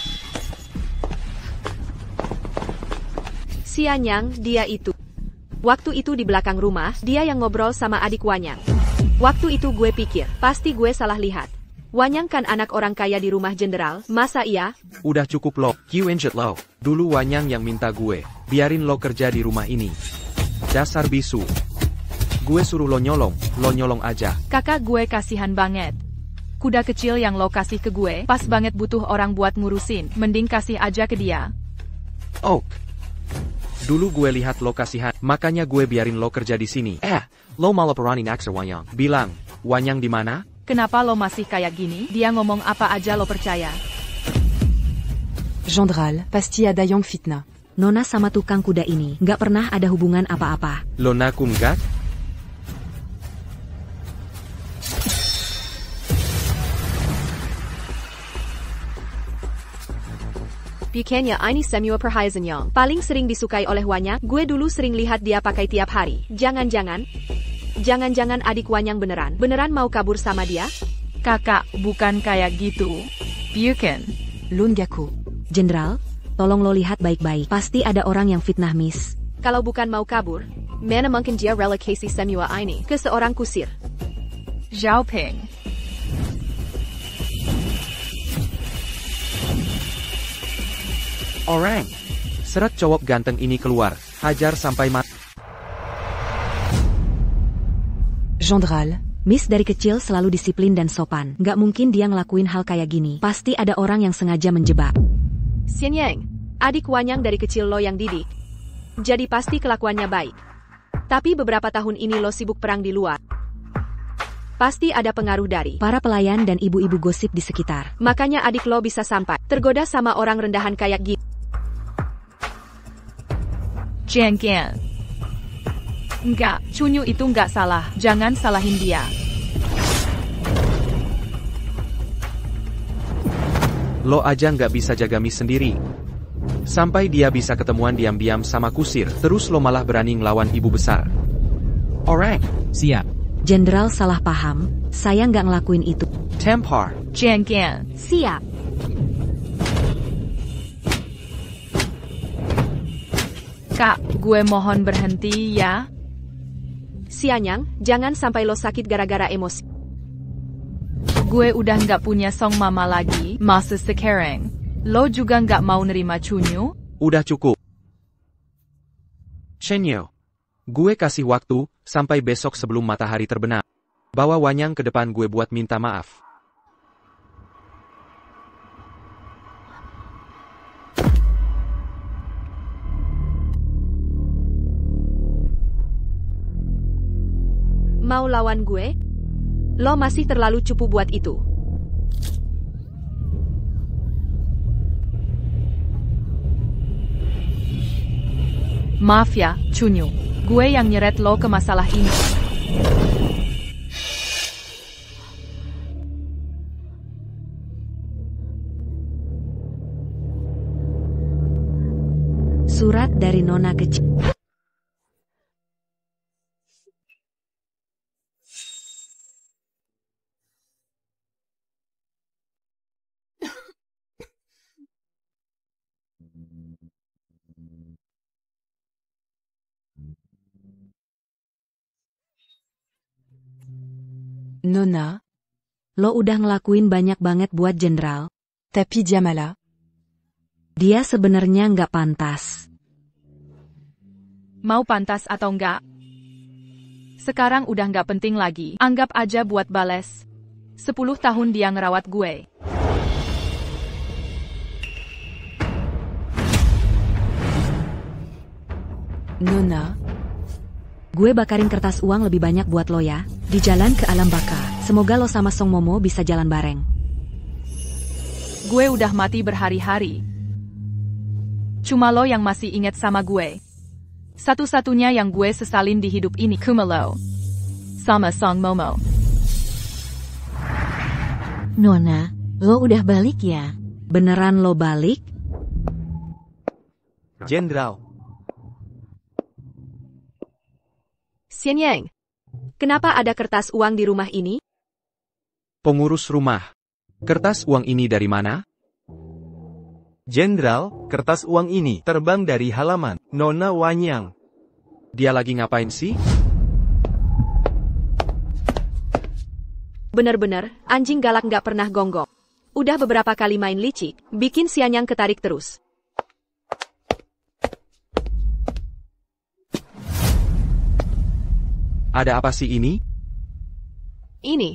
Sianyang, dia itu. Waktu itu di belakang rumah, dia yang ngobrol sama adik Wanyang. Waktu itu gue pikir, pasti gue salah lihat. Wanyang kan anak orang kaya di rumah jenderal, masa iya? Udah cukup lo, Q-Injet lo. Dulu Wanyang yang minta gue, biarin lo kerja di rumah ini. Dasar bisu. Gue suruh lo nyolong aja. Kakak gue kasihan banget. Kuda kecil yang lo kasih ke gue, pas banget butuh orang buat ngurusin, mending kasih aja ke dia. Oh. Dulu gue lihat lo kasihan, makanya gue biarin lo kerja di sini. Lo malah berani naksir Wanyang. Bilang, Wanyang di mana? Kenapa lo masih kayak gini? Dia ngomong apa aja lo percaya. Jendral, pasti ada yang fitna. Nona sama tukang kuda ini nggak pernah ada hubungan apa-apa. Lona kumgat? Bukannya ini semua perhiasan yang paling sering disukai oleh Wanyang. Gue dulu sering lihat dia pakai tiap hari. Jangan-jangan adik Wanyang beneran mau kabur sama dia? Kakak, bukan kayak gitu. Bukan. Lungaku. Jenderal, tolong lo lihat baik-baik. Pasti ada orang yang fitnah Miss. Kalau bukan mau kabur, mana mungkin dia relokasi semua ini ke seorang kusir? Zhao Ping. Orang. Seret cowok ganteng ini keluar. Hajar sampai mati. Jendral. Miss dari kecil selalu disiplin dan sopan. Nggak mungkin dia ngelakuin hal kayak gini. Pasti ada orang yang sengaja menjebak. Xian Yang, adik Wanyang dari kecil lo yang didik. Jadi pasti kelakuannya baik. Tapi beberapa tahun ini lo sibuk perang di luar. Pasti ada pengaruh dari para pelayan dan ibu-ibu gosip di sekitar. Makanya adik lo bisa sampai tergoda sama orang rendahan kayak gitu. Jian Gan. Enggak, Chunyu itu enggak salah. Jangan salahin dia. Lo aja nggak bisa jaga Miss sendiri. Sampai dia bisa ketemuan diam-diam sama kusir. Terus lo malah berani ngelawan ibu besar. Orang. Siap. Jenderal salah paham. Saya nggak ngelakuin itu. Tempar. Jian Gan. Siap. Kak, gue mohon berhenti ya. Xian Yang, jangan sampai lo sakit gara-gara emosi. Gue udah nggak punya song mama lagi. Masa sekarang lo juga nggak mau nerima Chunyu? Udah cukup. Shenyo. Gue kasih waktu, sampai besok sebelum matahari terbenam. Bawa Wanyang ke depan gue buat minta maaf. Mau lawan gue? Lo masih terlalu cupu buat itu. Maaf ya, Chunyu. Gue yang nyeret lo ke masalah ini. Surat dari Nona kecil. Nona. Lo udah ngelakuin banyak banget buat jenderal. Tapi dia malah. Dia sebenarnya nggak pantas. Mau pantas atau enggak? Sekarang udah nggak penting lagi. Anggap aja buat bales. 10 tahun dia ngerawat gue. Nona. Gue bakarin kertas uang lebih banyak buat lo ya. Di jalan ke alam baka. Semoga lo sama Song Momo bisa jalan bareng. Gue udah mati berhari-hari. Cuma lo yang masih inget sama gue. Satu-satunya yang gue sesalin di hidup ini Kumalo. Sama Song Momo. Nona, lo udah balik ya? Beneran lo balik? Jenderal. Xian Yang, kenapa ada kertas uang di rumah ini? Pengurus rumah. Kertas uang ini dari mana? Jenderal, kertas uang ini terbang dari halaman Nona Wanyang. Dia lagi ngapain sih? Bener-bener, anjing galak nggak pernah gonggong. Udah beberapa kali main licik, bikin Xian Yang ketarik terus. Ada apa sih ini? Ini.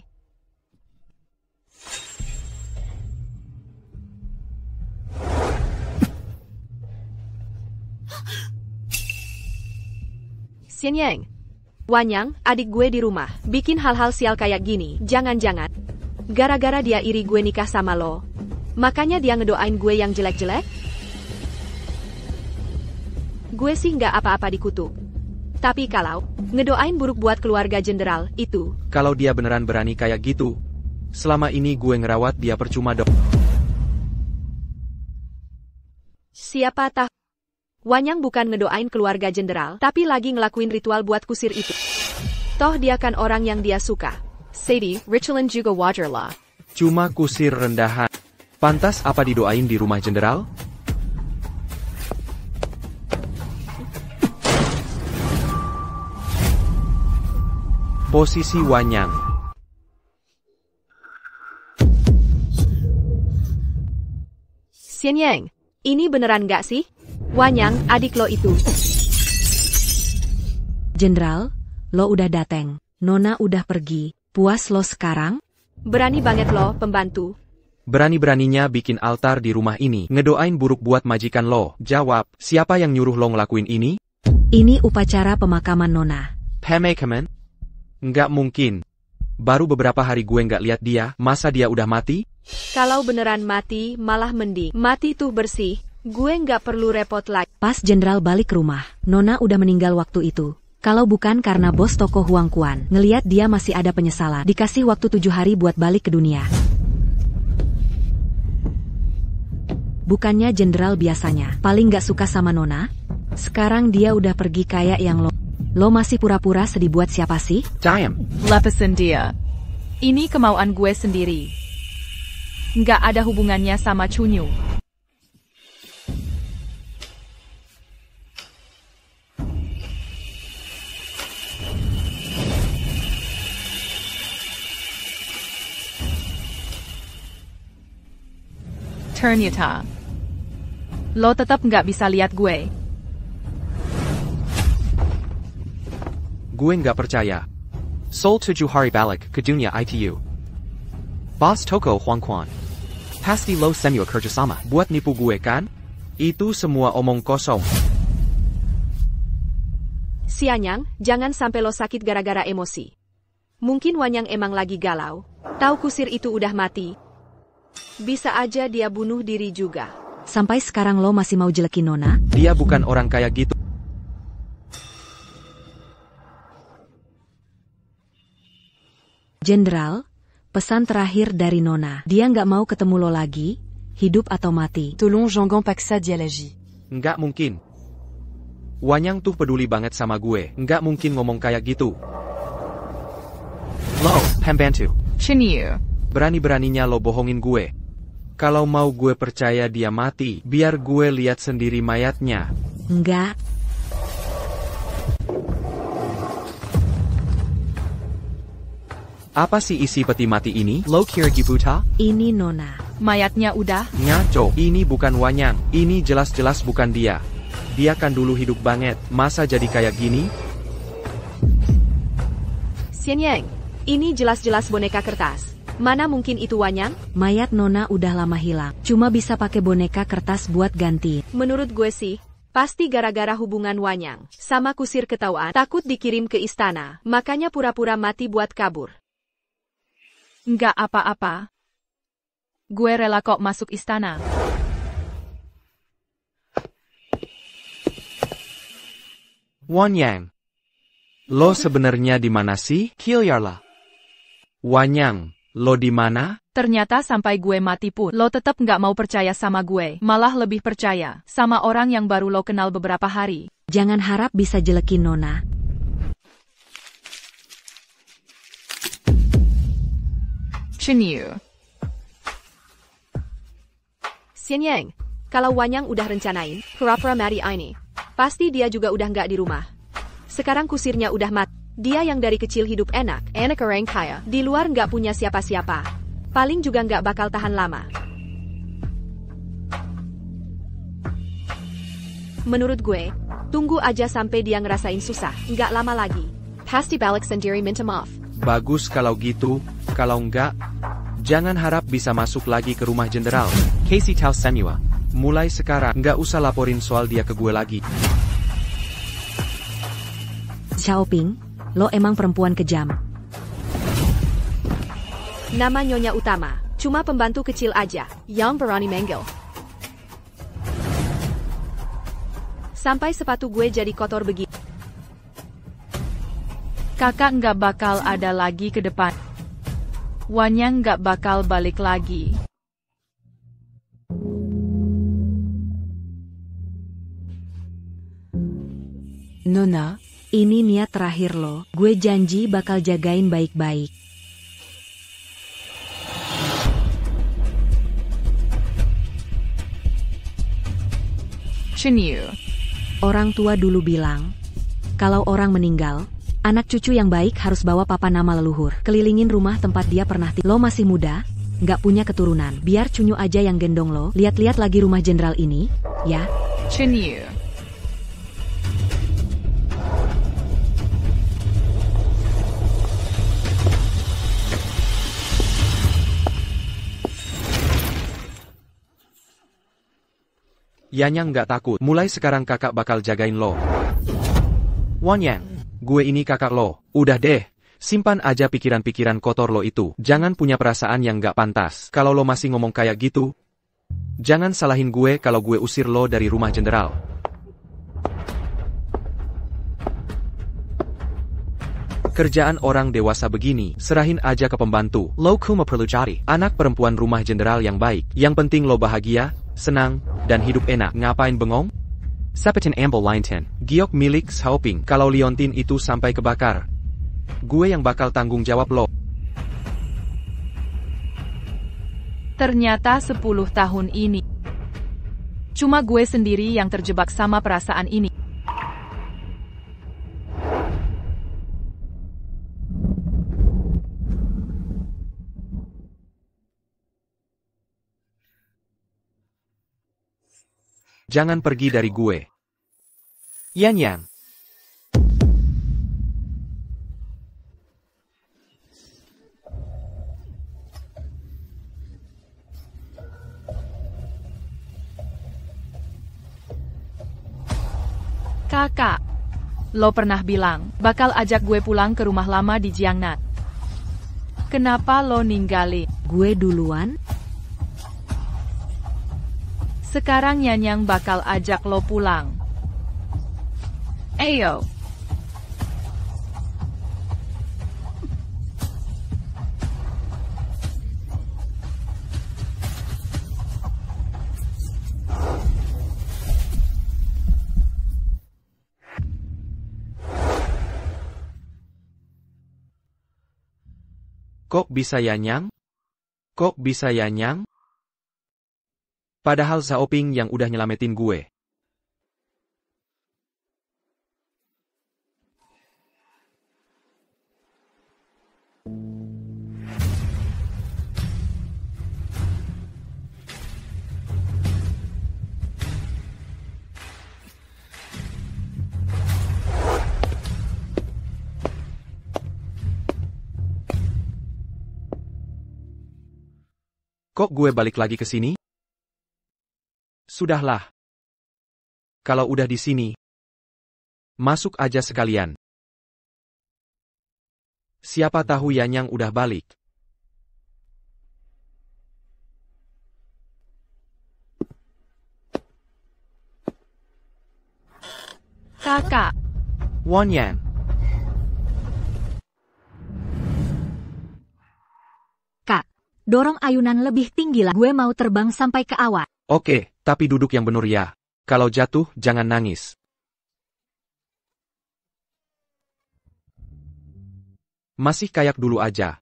Xian Yang. Wanyang, adik gue di rumah, bikin hal-hal sial kayak gini. Jangan-jangan gara-gara dia iri gue nikah sama lo. Makanya dia ngedoain gue yang jelek-jelek? Gue sih nggak apa-apa dikutuk. Tapi kalau ngedoain buruk buat keluarga jenderal, itu. Kalau dia beneran berani kayak gitu, selama ini gue ngerawat dia percuma dong. Siapa tahu Wanyang bukan ngedoain keluarga jenderal, tapi lagi ngelakuin ritual buat kusir itu. Toh dia kan orang yang dia suka. Sadie, ritualin juga wajar lah. Cuma kusir rendahan. Pantas apa didoain di rumah jenderal? Posisi Wanyang. Xian Yang, ini beneran nggak sih? Wanyang, adik lo itu. Jenderal, lo udah dateng. Nona udah pergi. Puas lo sekarang? Berani banget lo, pembantu. Berani-beraninya bikin altar di rumah ini, ngedoain buruk buat majikan lo. Jawab, siapa yang nyuruh lo ngelakuin ini? Ini upacara pemakaman Nona. Pemakaman? Nggak mungkin. Baru beberapa hari gue nggak lihat dia, masa dia udah mati? Kalau beneran mati, malah mending. Mati tuh bersih. Gue nggak perlu repot lagi. Pas jenderal balik ke rumah, Nona udah meninggal waktu itu. Kalau bukan karena bos toko Huang Quan, ngeliat dia masih ada penyesalan, dikasih waktu 7 hari buat balik ke dunia. Bukannya jenderal biasanya paling gak suka sama Nona? Sekarang dia udah pergi kayak yang lo masih pura-pura sedih buat siapa sih? Lepasin dia. Ini kemauan gue sendiri. Nggak ada hubungannya sama Chunyu. Ternyata lo tetap nggak bisa lihat gue. Gue nggak percaya. Sol 7 hari balik ke dunia ITU. Bos toko Huang Quan. Pasti lo semua kerjasama buat nipu gue kan? Itu semua omong kosong. Xian Yang, jangan sampai lo sakit gara-gara emosi. Mungkin Wanyang emang lagi galau. Tahu kusir itu udah mati. Bisa aja dia bunuh diri juga. Sampai sekarang lo masih mau jelekin Nona? Dia bukan orang kayak gitu. Jenderal, pesan terakhir dari Nona. Dia nggak mau ketemu lo lagi, hidup atau mati. Tolong jangan paksa dia lagi. Nggak mungkin. Wanyang tuh peduli banget sama gue. Nggak mungkin ngomong kayak gitu. Lo, pembantu. Chunyu. Berani-beraninya lo bohongin gue. Kalau mau gue percaya dia mati, biar gue lihat sendiri mayatnya. Enggak. Apa sih isi peti mati ini? Lo kira Giputa? Ini Nona. Mayatnya udah? Ngaco, ini bukan Wanyang. Ini jelas-jelas bukan dia. Dia kan dulu hidup banget, masa jadi kayak gini? Xian Yang, ini jelas-jelas boneka kertas. Mana mungkin itu Wanyang? Mayat Nona udah lama hilang. Cuma bisa pakai boneka kertas buat ganti. Menurut gue sih, pasti gara-gara hubungan Wanyang sama kusir ketahuan, takut dikirim ke istana, makanya pura-pura mati buat kabur. Nggak apa-apa. Gue rela kok masuk istana. Wanyang. Lo sebenarnya di mana sih? Kilyarla. Wanyang, lo di mana? Ternyata sampai gue mati pun, lo tetap nggak mau percaya sama gue. Malah lebih percaya sama orang yang baru lo kenal beberapa hari. Jangan harap bisa jelekin Nona. Chunyu. Xian Yang, kalau Wanyang udah rencanain pura-pura mati ini, pasti dia juga udah nggak di rumah. Sekarang kusirnya udah mati. Dia yang dari kecil hidup enak, anak orang kaya, di luar nggak punya siapa-siapa. Paling juga nggak bakal tahan lama. Menurut gue, tunggu aja sampai dia ngerasain susah, nggak lama lagi. Pasti balik sendiri minta maaf. Bagus kalau gitu, kalau enggak, jangan harap bisa masuk lagi ke rumah jenderal. Casey tahu semua. Mulai sekarang, nggak usah laporin soal dia ke gue lagi. Xiaoping, lo emang perempuan kejam. Nama nyonya utama, cuma pembantu kecil aja, yang berani manggil. Sampai sepatu gue jadi kotor begini. Kakak nggak bakal ada lagi ke depan. Wanyang nggak bakal balik lagi. Nona, ini niat terakhir lo. Gue janji bakal jagain baik-baik. Chenyu. Orang tua dulu bilang, kalau orang meninggal, anak cucu yang baik harus bawa papa nama leluhur. Kelilingin rumah tempat dia pernah Lo masih muda, nggak punya keturunan. Biar Cunyu aja yang gendong lo. Lihat-lihat lagi rumah jenderal ini, ya. Chenyu. Yanyang nggak takut. Mulai sekarang kakak bakal jagain lo. Wanyang, gue ini kakak lo. Udah deh, simpan aja pikiran-pikiran kotor lo itu. Jangan punya perasaan yang nggak pantas. Kalau lo masih ngomong kayak gitu, jangan salahin gue kalau gue usir lo dari rumah jenderal. Kerjaan orang dewasa begini, serahin aja ke pembantu. Lo cuma perlu cari anak perempuan rumah jenderal yang baik. Yang penting lo bahagia, senang, dan hidup enak. Ngapain bengong? Sapetin ambil Linton. Giok milik Xiaoping. Kalau liontin itu sampai kebakar, gue yang bakal tanggung jawab lo. Ternyata 10 tahun ini, cuma gue sendiri yang terjebak sama perasaan ini. Jangan pergi dari gue. Yanyang. Kakak, lo pernah bilang, bakal ajak gue pulang ke rumah lama di Jiangnan. Kenapa lo ninggalin? Gue duluan? Sekarang Yanyang bakal ajak lo pulang. Ayo. Kok bisa Yanyang? Kok bisa Yanyang? Padahal Xiaoping yang udah nyelamatin gue. Kok gue balik lagi ke sini? Sudahlah. Kalau udah di sini, masuk aja sekalian. Siapa tahu Yanyang udah balik. Kakak. Wanyang. Kak, dorong ayunan lebih tinggi lah. Gue mau terbang sampai ke awan. Oke, tapi duduk yang bener ya. Kalau jatuh, jangan nangis. Masih kayak dulu aja.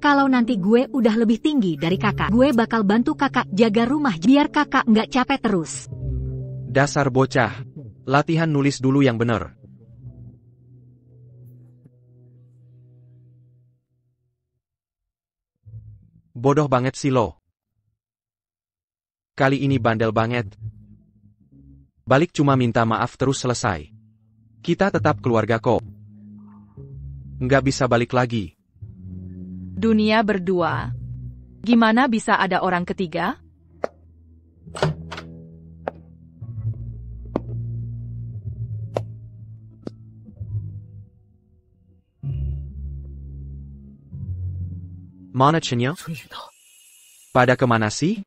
Kalau nanti gue udah lebih tinggi dari kakak, gue bakal bantu kakak jaga rumah biar kakak nggak capek terus. Dasar bocah. Latihan nulis dulu yang bener. Bodoh banget sih lo. Kali ini bandel banget. Balik cuma minta maaf terus selesai. Kita tetap keluarga kok. Nggak bisa balik lagi. Dunia berdua. Gimana bisa ada orang ketiga? Mana Chenyo? Pada kemana sih?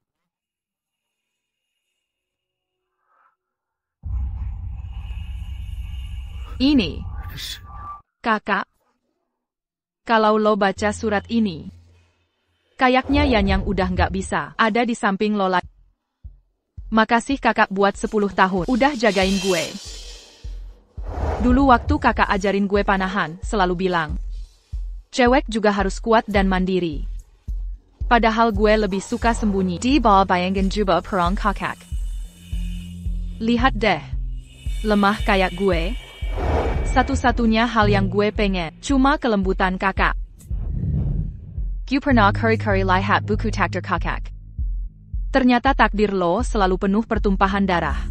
Ini. Kakak. Kalau lo baca surat ini. Kayaknya Yanyang udah nggak bisa ada di samping lo lagi. Makasih kakak buat 10 tahun. Udah jagain gue. Dulu waktu kakak ajarin gue panahan, selalu bilang. Cewek juga harus kuat dan mandiri. Padahal gue lebih suka sembunyi. Di bawah bayangan jubah perang kakak. Lihat deh. Lemah kayak gue. Satu-satunya hal yang gue pengen, cuma kelembutan kakak. Gue pernah kari-kari lihat buku takdir kakak. Ternyata takdir lo selalu penuh pertumpahan darah.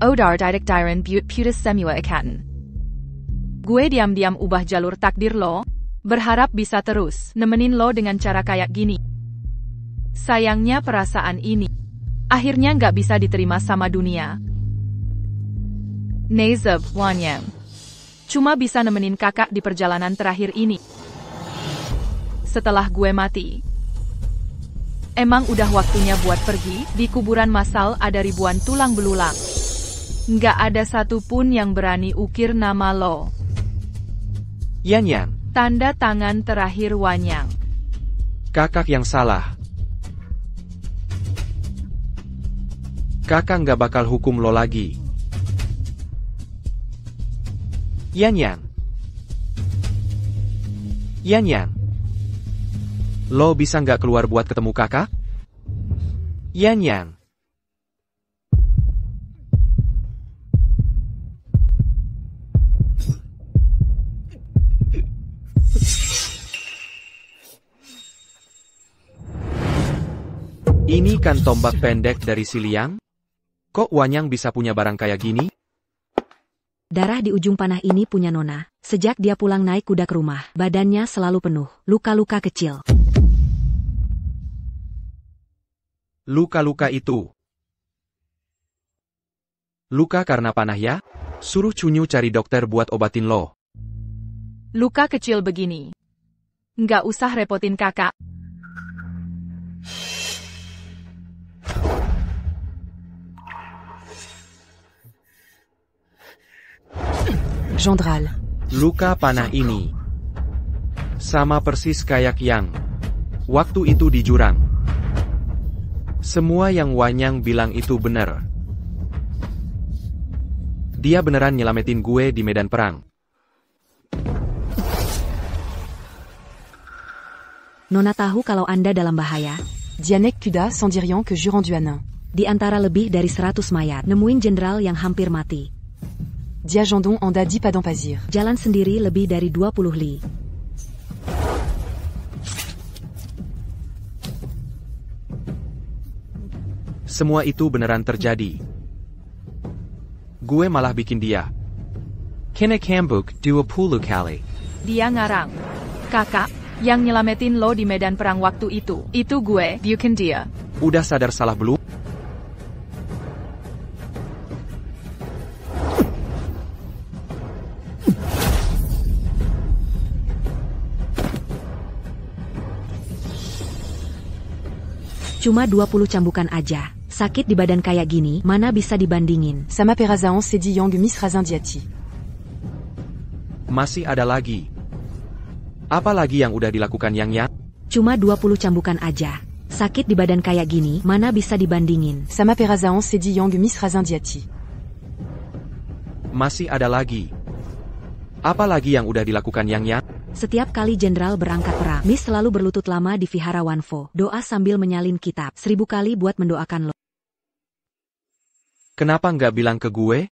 Odar didik diren but putus semua ikatan. Gue diam-diam ubah jalur takdir lo, berharap bisa terus nemenin lo dengan cara kayak gini. Sayangnya perasaan ini, akhirnya nggak bisa diterima sama dunia. Nezeb Wanyang. Cuma bisa nemenin kakak di perjalanan terakhir ini. Setelah gue mati. Emang udah waktunya buat pergi, di kuburan massal ada ribuan tulang belulang. Nggak ada satupun yang berani ukir nama lo. Yanyang. Tanda tangan terakhir Wanyang. Kakak yang salah. Kakak nggak bakal hukum lo lagi. Yanyang. Yanyang. Lo bisa nggak keluar buat ketemu kakak? Yanyang. Ini kan tombak pendek dari si Liang? Kok Wanyang bisa punya barang kayak gini? Darah di ujung panah ini punya Nona. Sejak dia pulang naik kuda ke rumah, badannya selalu penuh, luka-luka kecil. Luka-luka itu. Luka karena panah ya? Suruh Cunyu cari dokter buat obatin lo. Luka kecil begini. Nggak usah repotin kakak. Jondral. Luka panah ini. Sama persis kayak yang waktu itu di jurang. Semua yang Wanyang bilang itu bener. Dia beneran nyelamatin gue di medan perang. Nona tahu kalau Anda dalam bahaya. Dianek Kuda sans dire rien que jurant du Hanin. Di antara lebih dari 100 mayat, nemuin jenderal yang hampir mati. Dia Jandon Anda di Padang Pasir. Jalan sendiri lebih dari 20 li. Semua itu beneran terjadi. Gue malah bikin dia. Kena kambuk 20 kali. Dia ngarang. Kakak, yang nyelamatin lo di medan perang waktu itu gue, bukan dia. Udah sadar salah belum? Cuma 20 cambukan aja. Sakit di badan kayak gini, mana bisa dibandingin. Sama Perazaan Sedi Yang Miss Razin Diati. Masih ada lagi. Apa lagi yang udah dilakukan Yang? Cuma 20 cambukan aja. Sakit di badan kayak gini, mana bisa dibandingin. Sama Perazaan Sedi Yang Miss Razin Diati. Masih ada lagi. Apa lagi yang udah dilakukan Yang? Setiap kali jenderal berangkat perang, Miss selalu berlutut lama di Vihara Wanfo, doa sambil menyalin kitab, 1000 kali buat mendoakan lo. Kenapa nggak bilang ke gue?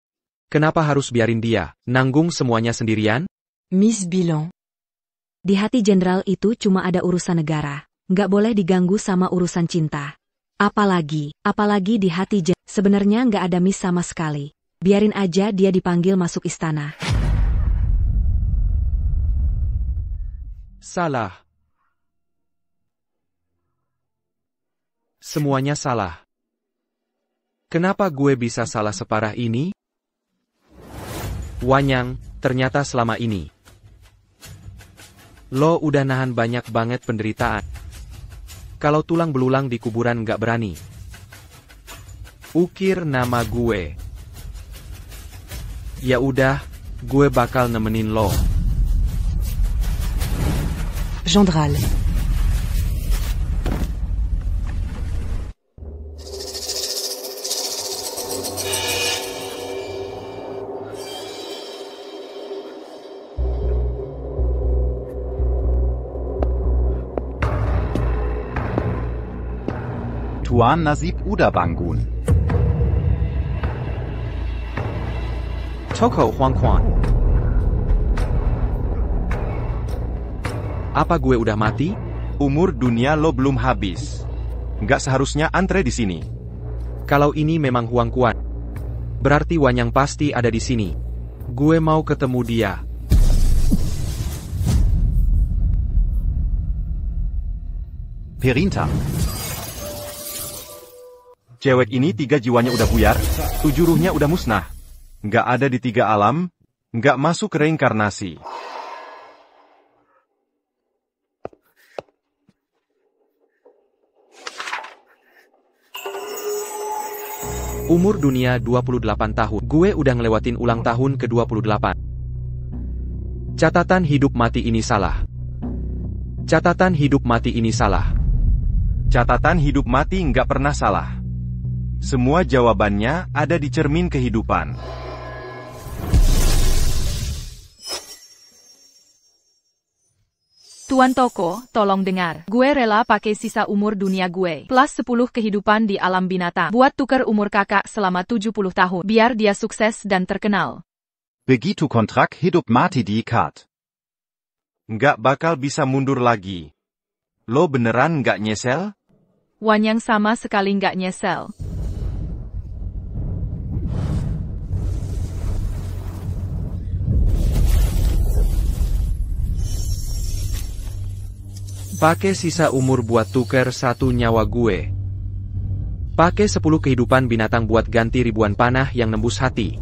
Kenapa harus biarin dia nanggung semuanya sendirian? Miss Bilan. Di hati jenderal itu cuma ada urusan negara. Nggak boleh diganggu sama urusan cinta. Apalagi di hati sebenarnya nggak ada miss sama sekali. Biarin aja dia dipanggil masuk istana. Salah. Semuanya salah. Kenapa gue bisa salah separah ini? Wanyang, ternyata selama ini lo udah nahan banyak banget penderitaan. Kalau tulang belulang di kuburan nggak berani ukir nama gue, ya udah, gue bakal nemenin lo. Jandral. Tuan Nasib Uda Bangun. Toko Huang Quan. Apa gue udah mati? Umur dunia lo belum habis. Nggak seharusnya antre di sini. Kalau ini memang Huang Quan, berarti Wanyang pasti ada di sini. Gue mau ketemu dia. Perinta. Cewek ini 3 jiwanya udah buyar, 7 ruhnya udah musnah. Nggak ada di 3 alam, nggak masuk reinkarnasi. Umur dunia 28 tahun. Gue udah ngelewatin ulang tahun ke-28. Catatan hidup mati ini salah. Catatan hidup mati ini salah. Catatan hidup mati nggak pernah salah. Semua jawabannya ada di cermin kehidupan. Tuan Toko, tolong dengar. Gue rela pakai sisa umur dunia gue, plus 10 kehidupan di alam binatang, buat tuker umur kakak selama 70 tahun, biar dia sukses dan terkenal. Begitu kontrak hidup mati diikat. Nggak bakal bisa mundur lagi. Lo beneran nggak nyesel? Wanyang sama sekali nggak nyesel. Pakai sisa umur buat tuker 1 nyawa gue. Pakai 10 kehidupan binatang buat ganti ribuan panah yang nembus hati.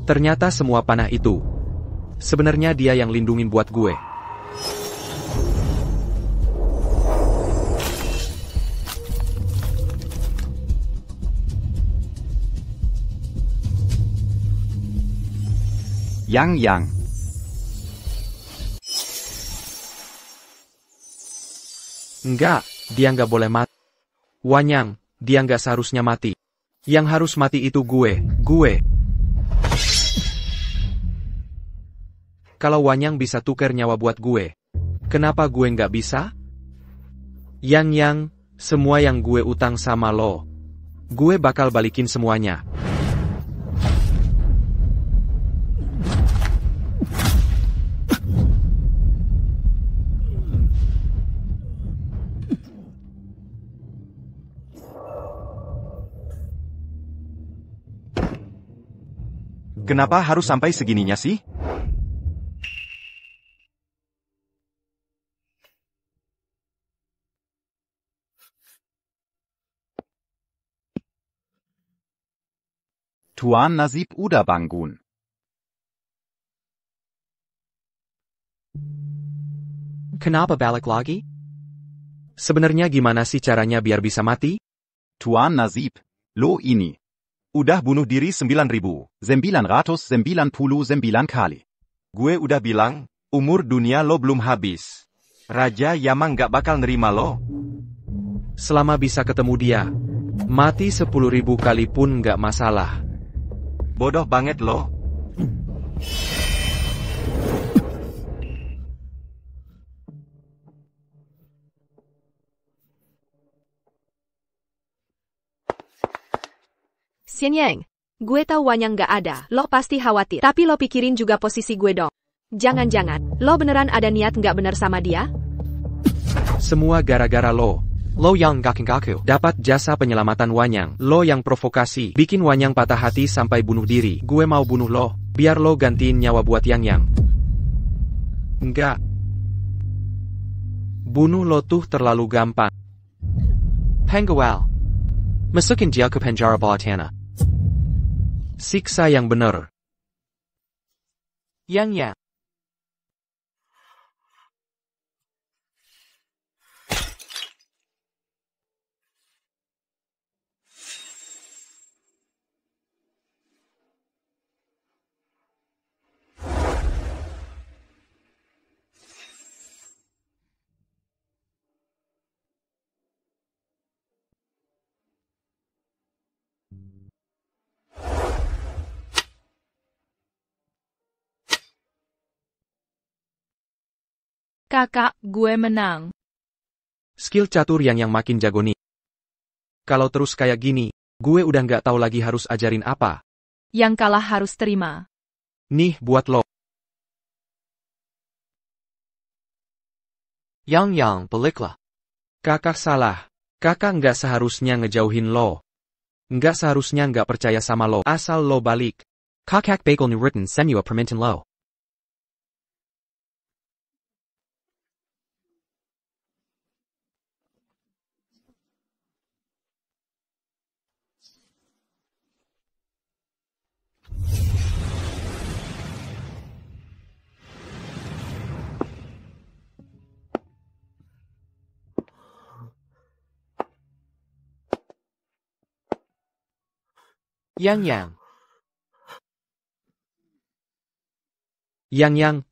Ternyata semua panah itu sebenarnya dia yang lindungin buat gue. Yang. Enggak, dia nggak boleh mati. Wanyang, dia nggak seharusnya mati. Yang harus mati itu gue. Kalau Wanyang bisa tuker nyawa buat gue, kenapa gue nggak bisa? Yang, semua yang gue utang sama lo, gue bakal balikin semuanya. Kenapa harus sampai segininya sih? Tuan Nasib Uda Bangun. Kenapa balik lagi? Sebenarnya gimana sih caranya biar bisa mati? Tuan Nasib, lo ini udah bunuh diri 9.999 kali. Gue udah bilang, umur dunia lo belum habis. Raja Yama nggak bakal nerima lo. Selama bisa ketemu dia, mati 10.000 kali pun nggak masalah. Bodoh banget lo. Xian Yang, gue tahu Wanyang gak ada, lo pasti khawatir. Tapi lo pikirin juga posisi gue dong. Jangan-jangan, lo beneran ada niat gak bener sama dia? Semua gara-gara lo. Lo yang gakengaku. Dapat jasa penyelamatan Wanyang. Lo yang provokasi. Bikin Wanyang patah hati sampai bunuh diri. Gue mau bunuh lo. Biar lo gantiin nyawa buat Yang. Enggak. Bunuh lo tuh terlalu gampang. Penggawal. Masukin dia ke penjara bawah tanah. Siksa yang bener. Yang. Kakak, gue menang. Skill catur yang makin jago nih. Kalau terus kayak gini, gue udah nggak tahu lagi harus ajarin apa. Yang kalah harus terima. Nih buat lo. Yang, baliklah. Kakak salah. Kakak nggak seharusnya ngejauhin lo. Nggak seharusnya nggak percaya sama lo. Asal lo balik. Kakak bakal nurutin semua permintaan lo. Yang,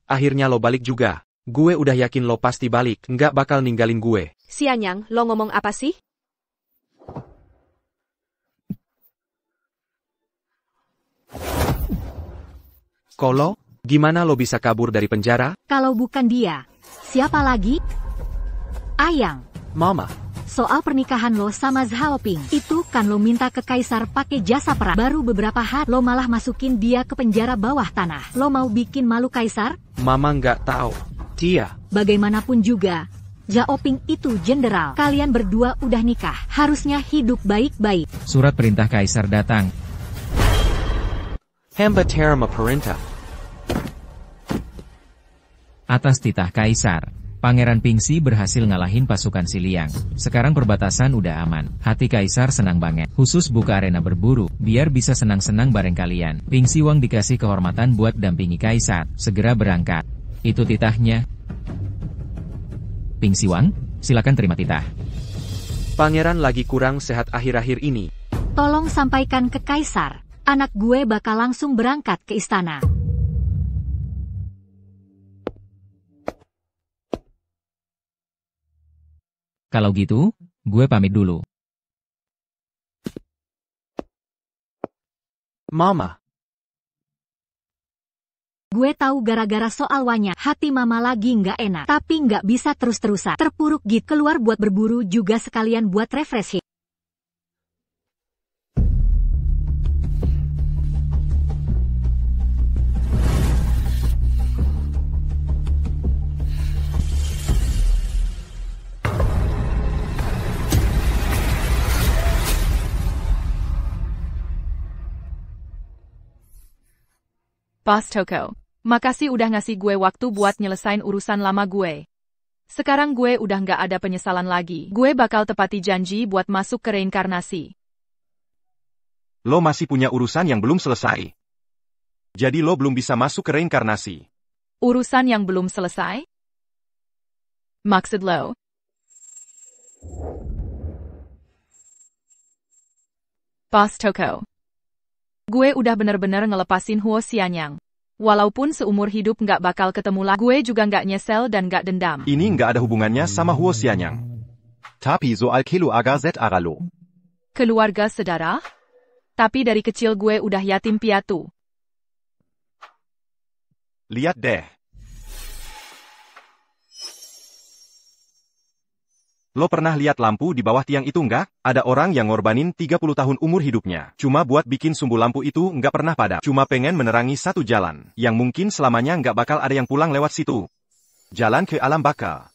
akhirnya lo balik juga. Gue udah yakin lo pasti balik, nggak bakal ninggalin gue. Sianyang, lo ngomong apa sih? Kolo, gimana lo bisa kabur dari penjara? Kalau bukan dia, siapa lagi? Ayang. Mama. Soal pernikahan lo sama Zhaoping, itu kan lo minta ke Kaisar pakai jasa perang. Baru beberapa hari lo malah masukin dia ke penjara bawah tanah. Lo mau bikin malu Kaisar? Mama nggak tahu. Dia. Bagaimanapun juga, Zhaoping itu jenderal. Kalian berdua udah nikah. Harusnya hidup baik-baik. Surat perintah Kaisar datang. Hamba terima perintah. Atas titah Kaisar, Pangeran Pingxi berhasil ngalahin pasukan Si Liang. Sekarang perbatasan udah aman. Hati Kaisar senang banget. Khusus buka arena berburu, biar bisa senang-senang bareng kalian. Pingxi Wang dikasih kehormatan buat dampingi Kaisar. Segera berangkat. Itu titahnya. Pingxi Wang, silakan terima titah. Pangeran lagi kurang sehat akhir-akhir ini. Tolong sampaikan ke Kaisar. Anak gue bakal langsung berangkat ke istana. Kalau gitu, gue pamit dulu. Mama. Gue tahu gara-gara soal Wanya, hati mama lagi nggak enak. Tapi nggak bisa terus-terusan. Terpuruk gitu, keluar buat berburu juga sekalian buat refreshing. Boss Toko, makasih udah ngasih gue waktu buat nyelesain urusan lama gue. Sekarang gue udah nggak ada penyesalan lagi. Gue bakal tepati janji buat masuk ke reinkarnasi. Lo masih punya urusan yang belum selesai. Jadi lo belum bisa masuk ke reinkarnasi. Urusan yang belum selesai? Maksud lo? Boss Toko. Gue udah bener-bener ngelepasin Huo Xianyang. Walaupun seumur hidup nggak bakal ketemu lagi, gue juga nggak nyesel dan nggak dendam. Ini nggak ada hubungannya sama Huo Xianyang. Tapi soal keluarga ZR lo. Keluarga sedara? Tapi dari kecil gue udah yatim piatu. Lihat deh. Lo pernah lihat lampu di bawah tiang itu nggak? Ada orang yang ngorbanin 30 tahun umur hidupnya. Cuma buat bikin sumbu lampu itu nggak pernah padam. Cuma pengen menerangi satu jalan. Yang mungkin selamanya nggak bakal ada yang pulang lewat situ. Jalan ke alam baka.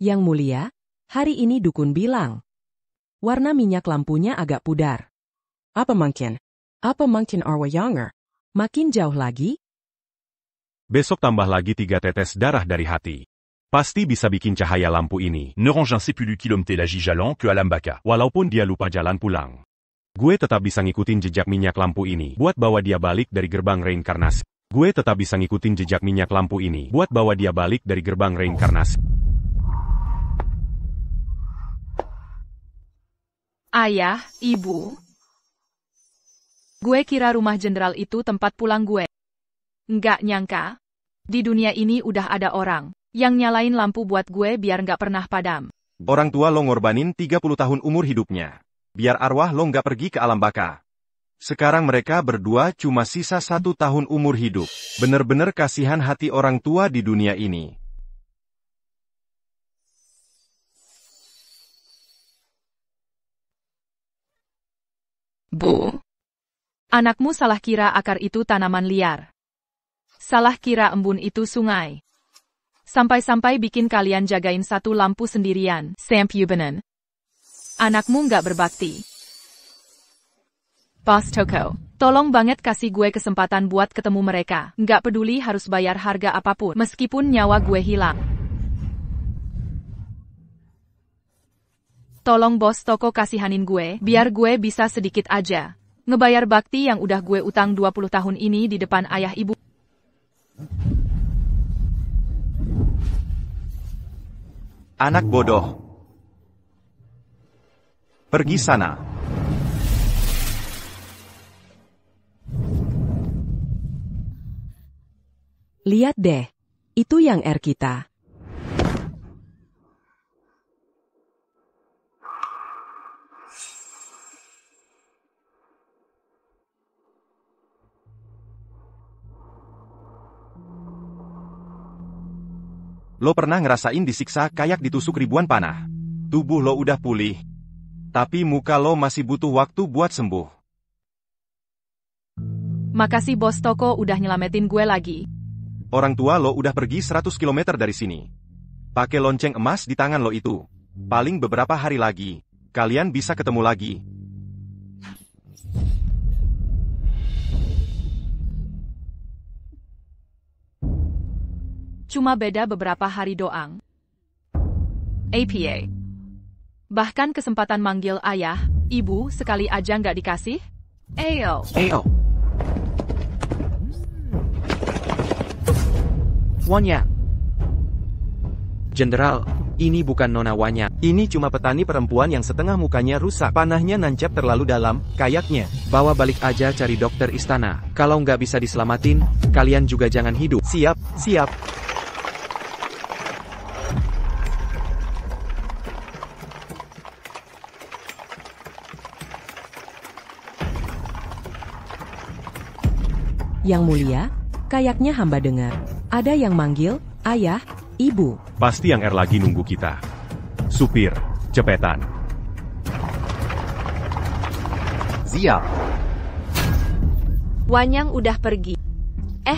Yang mulia, hari ini dukun bilang, warna minyak lampunya agak pudar. Apa mungkin arwah younger? Makin jauh lagi? Besok tambah lagi 3 tetes darah dari hati. Pasti bisa bikin cahaya lampu ini. Ne range ainsi plus du kilomètre la Gijalan que Alambaka. Walaupun dia lupa jalan pulang. Gue tetap bisa ngikutin jejak minyak lampu ini buat bawa dia balik dari gerbang reinkarnasi. Gue tetap bisa ngikutin jejak minyak lampu ini buat bawa dia balik dari gerbang reinkarnasi. Ayah, ibu. Gue kira rumah jenderal itu tempat pulang gue. Nggak nyangka. Di dunia ini udah ada orang yang nyalain lampu buat gue biar nggak pernah padam. Orang tua lo ngorbanin 30 tahun umur hidupnya. Biar arwah lo nggak pergi ke alam baka. Sekarang mereka berdua cuma sisa 1 tahun umur hidup. Bener-bener kasihan hati orang tua di dunia ini. Bu. Anakmu salah kira akar itu tanaman liar. Salah kira embun itu sungai. Sampai-sampai bikin kalian jagain satu lampu sendirian, Samp Yubanan. Anakmu nggak berbakti. Bos Toko, tolong banget kasih gue kesempatan buat ketemu mereka. Nggak peduli harus bayar harga apapun, meskipun nyawa gue hilang. Tolong bos toko kasihanin gue, biar gue bisa sedikit aja ngebayar bakti yang udah gue utang 20 tahun ini di depan ayah ibu. Anak bodoh. Pergi sana. Lihat deh. Itu yang kita. Lo pernah ngerasain disiksa kayak ditusuk ribuan panah? Tubuh lo udah pulih. Tapi muka lo masih butuh waktu buat sembuh. Makasih bos toko udah nyelamatin gue lagi. Orang tua lo udah pergi 100 km dari sini. Pakai lonceng emas di tangan lo itu. Paling beberapa hari lagi, kalian bisa ketemu lagi. Cuma beda beberapa hari doang. APA. Bahkan kesempatan manggil ayah, ibu sekali aja nggak dikasih? Ayo. Wanya. Jenderal, ini bukan Nona Wanya. Ini cuma petani perempuan yang setengah mukanya rusak. Panahnya nancap terlalu dalam, kayaknya. Bawa balik aja cari dokter istana. Kalau nggak bisa diselamatin, kalian juga jangan hidup. Siap. Yang mulia, kayaknya hamba dengar. Ada yang manggil, ayah, ibu. Pasti yang lagi nunggu kita. Supir, cepetan. Siap. Wanyang udah pergi.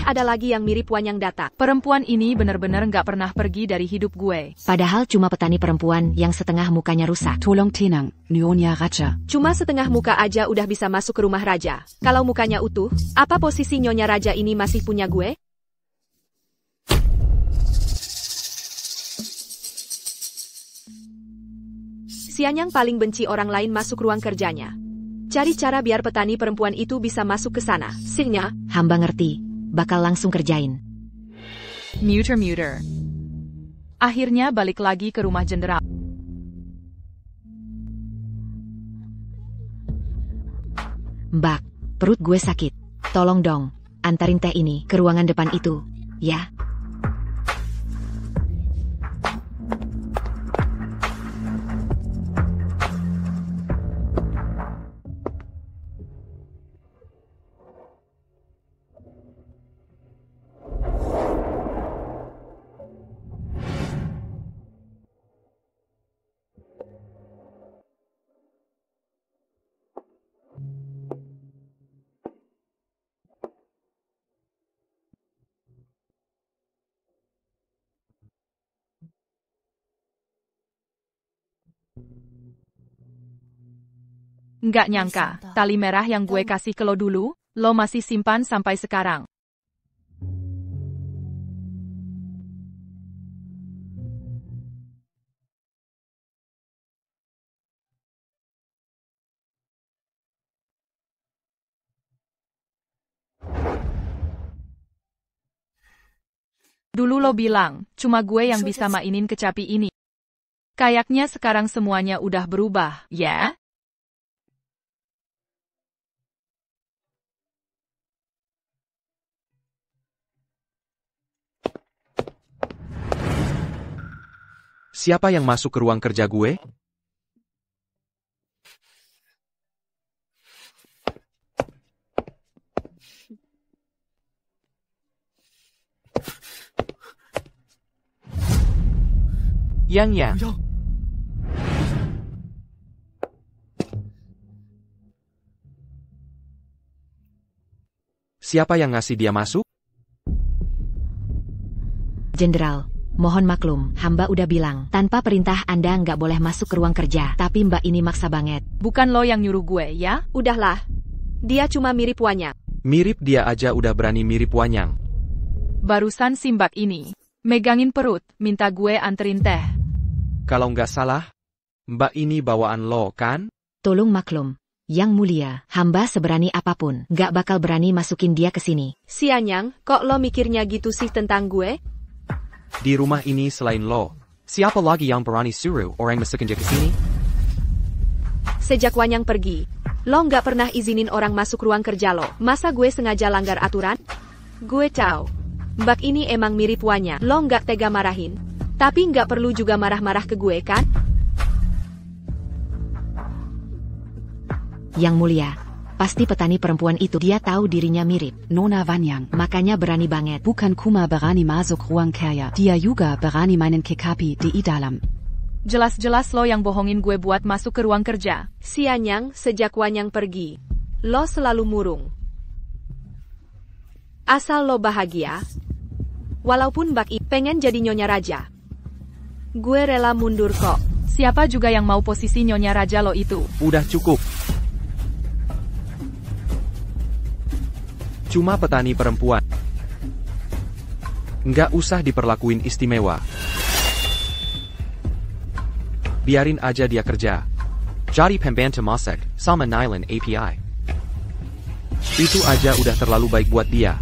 Ada lagi yang mirip Wanyang datang. Perempuan ini bener-bener nggak pernah pergi dari hidup gue. Padahal cuma petani perempuan yang setengah mukanya rusak. Tolong tenang, Nyonya Raja. Cuma setengah muka aja udah bisa masuk ke rumah raja. Kalau mukanya utuh, apa posisi Nyonya Raja ini masih punya gue? Sianyang paling benci orang lain masuk ruang kerjanya. Cari cara biar petani perempuan itu bisa masuk ke sana. Singnya, Hamba ngerti. Bakal langsung kerjain. Muter. Akhirnya balik lagi ke rumah jenderal. Mbak, perut gue sakit. Tolong dong, antarin teh ini ke ruangan depan itu, ya. Nggak nyangka, tali merah yang gue kasih ke lo dulu, lo masih simpan sampai sekarang. Dulu lo bilang, cuma gue yang bisa mainin kecapi ini. Kayaknya sekarang semuanya udah berubah, ya? Siapa yang masuk ke ruang kerja gue? Yang. Siapa yang ngasih dia masuk? Jenderal, mohon maklum, hamba udah bilang, tanpa perintah Anda nggak boleh masuk ke ruang kerja, tapi Mbak ini maksa banget. Bukan lo yang nyuruh gue, ya? Udahlah. Dia cuma mirip Wanyang. Mirip dia aja udah berani mirip Wanyang. Barusan si Mbak ini megangin perut, minta gue anterin teh. Kalau nggak salah, Mbak ini bawaan lo, kan? Tolong maklum, Yang Mulia, hamba seberani apapun, nggak bakal berani masukin dia ke sini. Si Anyang, kok lo mikirnya gitu sih tentang gue? Di rumah ini selain lo, siapa lagi yang berani suruh orang masukin dia ke sini? Sejak Wanyang pergi, lo nggak pernah izinin orang masuk ruang kerja lo. Masa gue sengaja langgar aturan? Gue tahu, Mbak ini emang mirip Wanyang. Lo nggak tega marahin, tapi nggak perlu juga marah-marah ke gue, kan? Yang Mulia, pasti petani perempuan itu dia tahu dirinya mirip. Nona Wanyang, makanya berani banget. Bukan cuma berani masuk ruang kerja, dia juga berani mainin kecapi di dalam. Jelas-jelas lo yang bohongin gue buat masuk ke ruang kerja. Si Anyang, sejak Wanyang pergi, lo selalu murung. Asal lo bahagia, walaupun Mbak I pengen jadi nyonya raja, gue rela mundur kok. Siapa juga yang mau posisi nyonya raja lo itu? Udah cukup. Cuma petani perempuan. Nggak usah diperlakuin istimewa. Biarin aja dia kerja. Jadi pembantu masak, sama Nyland API. Itu aja udah terlalu baik buat dia.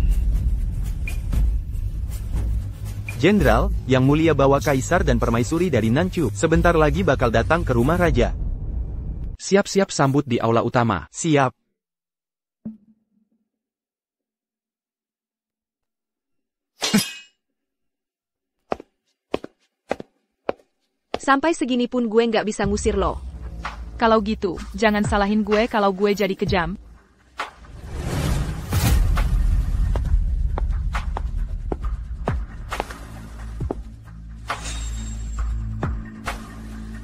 Jenderal, Yang Mulia bawa Kaisar dan Permaisuri dari Nanchu. Sebentar lagi bakal datang ke rumah raja. Siap-siap sambut di aula utama. Siap. Sampai segini pun gue nggak bisa ngusir lo. Kalau gitu, jangan salahin gue kalau gue jadi kejam.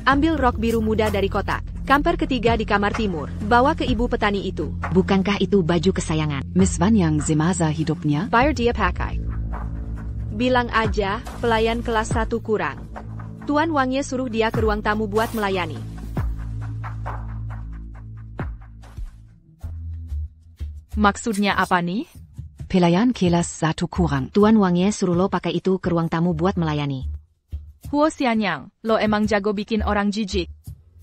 Ambil rok biru muda dari kotak. Kamper ketiga di kamar timur. Bawa ke ibu petani itu. Bukankah itu baju kesayangan? Miss Wanyang semasa hidupnya? Biar dia pakai. Bilang aja, pelayan kelas 1 kurang. Tuan Wangye suruh dia ke ruang tamu buat melayani. Maksudnya apa nih? Pelayan kelas 1 kurang. Tuan Wangye suruh lo pakai itu ke ruang tamu buat melayani. Huo Xianyang, lo emang jago bikin orang jijik.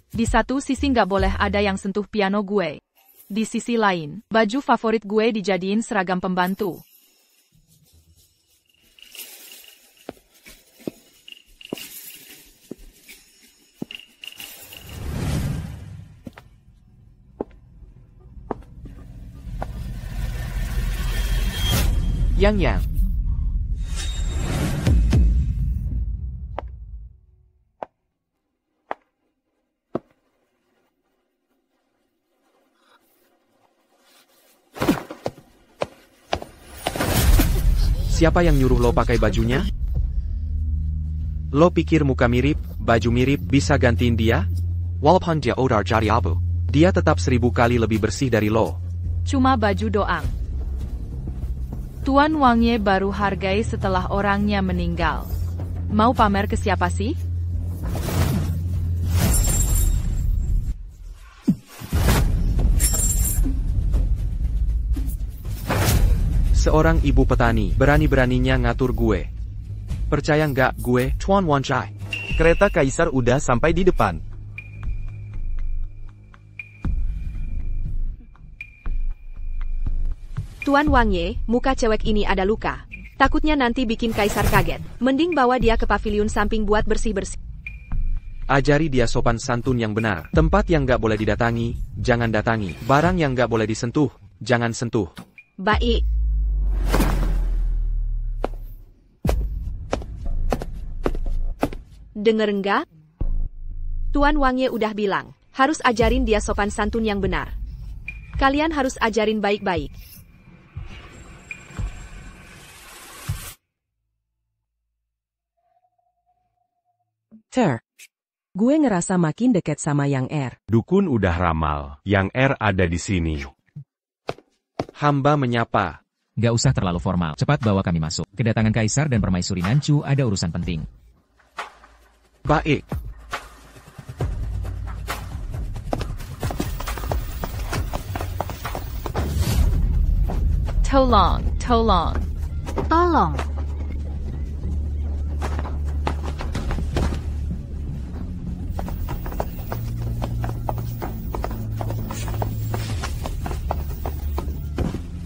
Di satu sisi nggak boleh ada yang sentuh piano gue. Di sisi lain, baju favorit gue dijadiin seragam pembantu. Yang. Siapa yang nyuruh lo pakai bajunya? Lo pikir muka mirip, baju mirip bisa gantiin dia? Walaupun dia udah jadi abu, dia tetap 1000 kali lebih bersih dari lo. Cuma baju doang. Tuan Wangye baru hargai setelah orangnya meninggal. Mau pamer ke siapa sih? Seorang ibu petani, berani-beraninya ngatur gue. Percaya nggak gue, Tuan Wan Chai? Kereta kaisar udah sampai di depan. Tuan Wang Ye, muka cewek ini ada luka. Takutnya nanti bikin kaisar kaget. Mending bawa dia ke pavilion samping buat bersih-bersih. Ajari dia sopan santun yang benar. Tempat yang nggak boleh didatangi, jangan datangi. Barang yang nggak boleh disentuh, jangan sentuh. Baik. Denger enggak? Tuan Wang Ye udah bilang, harus ajarin dia sopan santun yang benar. Kalian harus ajarin baik-baik. Gue ngerasa makin deket sama Yang R. Dukun udah ramal, Yang R ada di sini. Hamba menyapa. Gak usah terlalu formal, cepat bawa kami masuk. Kedatangan Kaisar dan Permaisuri Nanchu ada urusan penting. Baik. Tolong. Tolong.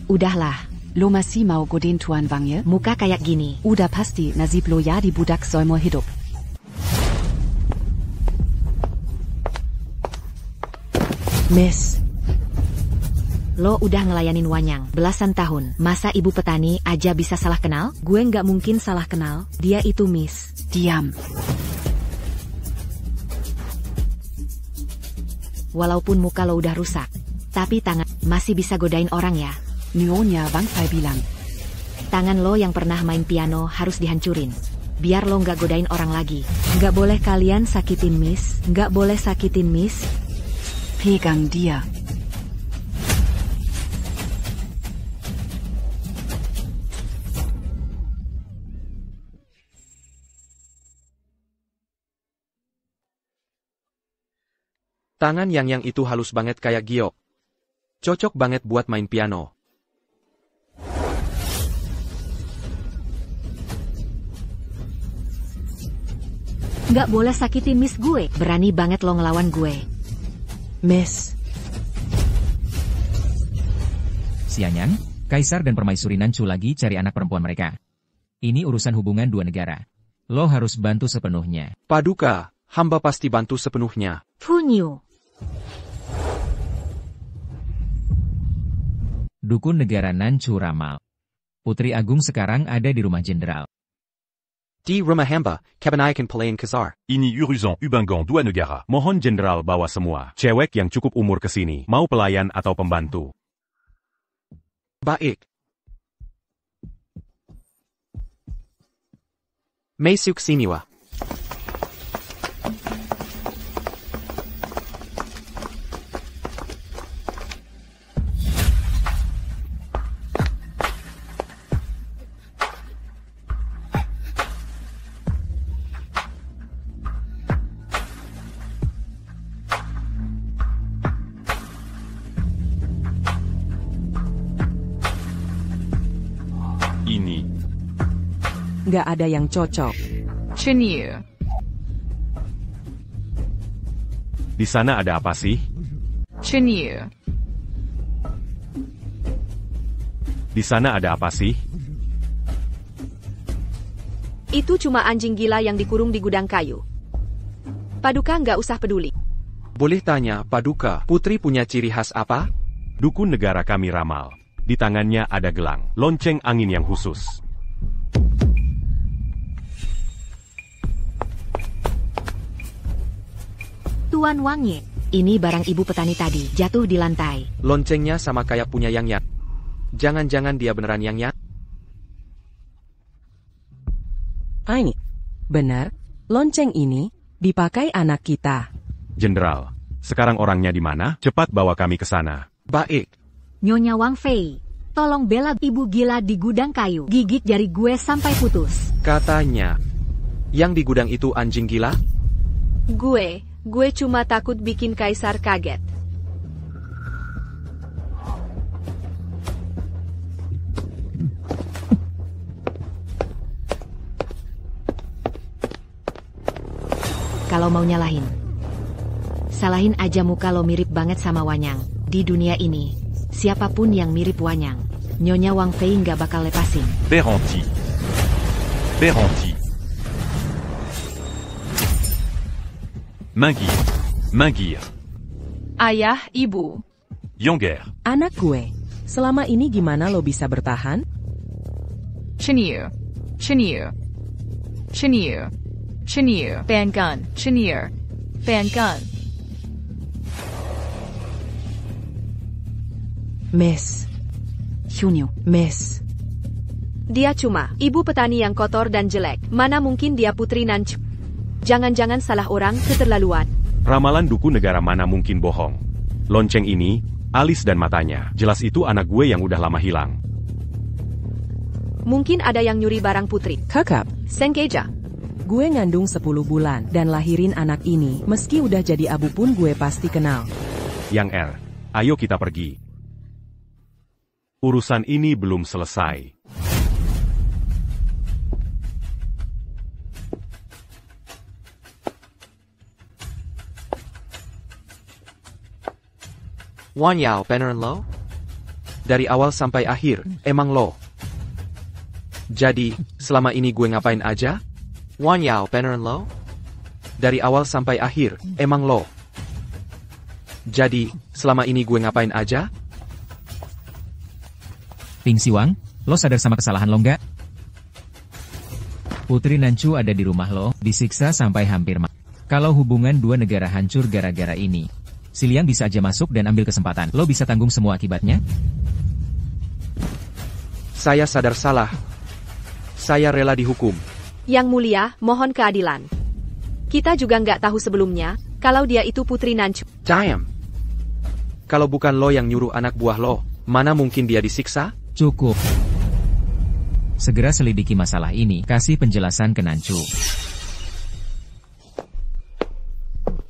Udahlah. Lo masih mau godain Tuan Wang Ye? Muka kayak gini. Udah pasti nasib lo ya di budak seumur hidup. Miss. Lo udah ngelayanin Wanyang belasan tahun. Masa ibu petani aja bisa salah kenal? Gue nggak mungkin salah kenal. Dia itu Miss. Diam. Walaupun muka lo udah rusak, tapi tangan masih bisa godain orang ya. Nyonya Wang Fei bilang. Tangan lo yang pernah main piano harus dihancurin. Biar lo nggak godain orang lagi. Nggak boleh kalian sakitin Miss. Nggak boleh sakitin Miss. Pegang dia. Tangan yang itu halus banget kayak giok. Cocok banget buat main piano. Nggak boleh sakitin Miss gue. Berani banget lo ngelawan gue. Miss. Xianyang, Kaisar dan Permaisuri Nanchu lagi cari anak perempuan mereka. Ini urusan hubungan dua negara. Lo harus bantu sepenuhnya. Paduka, hamba pasti bantu sepenuhnya. Funyu. Dukun negara Nanchu ramal. Putri Agung sekarang ada di rumah jenderal. Di rumah hamba, Kebanyakan pelayan Khazar. Ini urusan hubungan dua negara. Mohon jenderal bawa semua cewek yang cukup umur ke sini, mau pelayan atau pembantu. Baik. Masuk sini wa. Ini. Nggak ada yang cocok. Chinyu. Di sana ada apa sih? Chinyu. Di sana ada apa sih? Itu cuma anjing gila yang dikurung di gudang kayu. Paduka nggak usah peduli. Boleh tanya, Paduka, putri punya ciri khas apa? Dukun negara kami ramal. Di tangannya ada gelang, lonceng angin yang khusus. Tuan Wang Ye. Ini barang ibu petani tadi, jatuh di lantai. Loncengnya sama kayak punya Yang. Jangan-jangan dia beneran Yang? Ini. Benar, lonceng ini dipakai anak kita. Jenderal, sekarang orangnya di mana? Cepat bawa kami ke sana. Baik. Nyonya Wang Fei, tolong bela ibu gila di gudang kayu. Gigit jari gue sampai putus. Katanya, yang di gudang itu anjing gila? Gue cuma takut bikin kaisar kaget. kalau mau nyalahin. Salahin aja muka lo mirip banget sama Wanyang. Di dunia ini, siapapun yang mirip Wanyang, Nyonya Wang Fei nggak bakal lepasin. Beranti. Beranti. Mangir. Mangir. Ayah, ibu. Younger. Anak gue, selama ini gimana lo bisa bertahan? Chenier. Chenier. Chenier. Chenier. Bangun. Chenier. Bangun. Miss. Junio. Miss. Dia cuma ibu petani yang kotor dan jelek. Mana mungkin dia putri Nanchu? Jangan-jangan salah orang, keterlaluan. Ramalan dukun negara mana mungkin bohong. Lonceng ini, alis dan matanya. Jelas itu anak gue yang udah lama hilang. Mungkin ada yang nyuri barang putri. Kakap. Sengaja. Gue ngandung 10 bulan dan lahirin anak ini. Meski udah jadi abu pun gue pasti kenal. Yang R, ayo kita pergi. Urusan ini belum selesai. Wanyao beneran lo? Dari awal sampai akhir, emang lo? Jadi, selama ini gue ngapain aja? Wanyao beneran lo? Dari awal sampai akhir, emang lo? Jadi, selama ini gue ngapain aja? Ping Siwang, lo sadar sama kesalahan lo nggak? Putri Nanchu ada di rumah lo, disiksa sampai hampir mati. Kalau hubungan dua negara hancur gara-gara ini, si Liang bisa aja masuk dan ambil kesempatan. Lo bisa tanggung semua akibatnya? Saya sadar salah. Saya rela dihukum. Yang mulia, mohon keadilan. Kita juga nggak tahu sebelumnya, kalau dia itu putri Nanchu. Damn. Kalau bukan lo yang nyuruh anak buah lo, mana mungkin dia disiksa? Cukup. Segera selidiki masalah ini, kasih penjelasan ke Nanchu.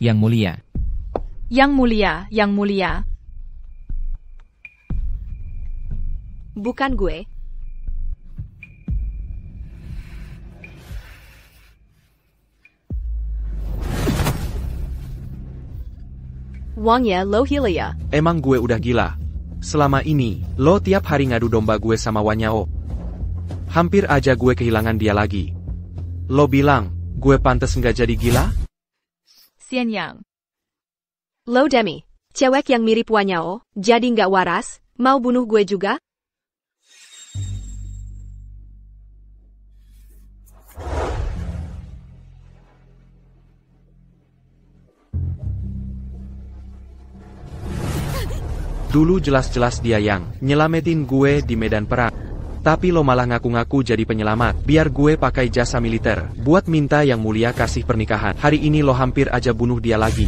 Yang mulia. Yang mulia, yang mulia. Bukan gue. Wangya lo hilia. Emang gue udah gila. Selama ini, lo tiap hari ngadu domba gue sama Wanyao. Hampir aja gue kehilangan dia lagi. Lo bilang, gue pantas nggak jadi gila? Xian Yang. Lo Demi, cewek yang mirip Wanyao, jadi nggak waras, mau bunuh gue juga? Dulu jelas-jelas dia yang nyelamatin gue di medan perang. Tapi lo malah ngaku-ngaku jadi penyelamat. Biar gue pakai jasa militer, buat minta yang mulia kasih pernikahan. Hari ini lo hampir aja bunuh dia lagi.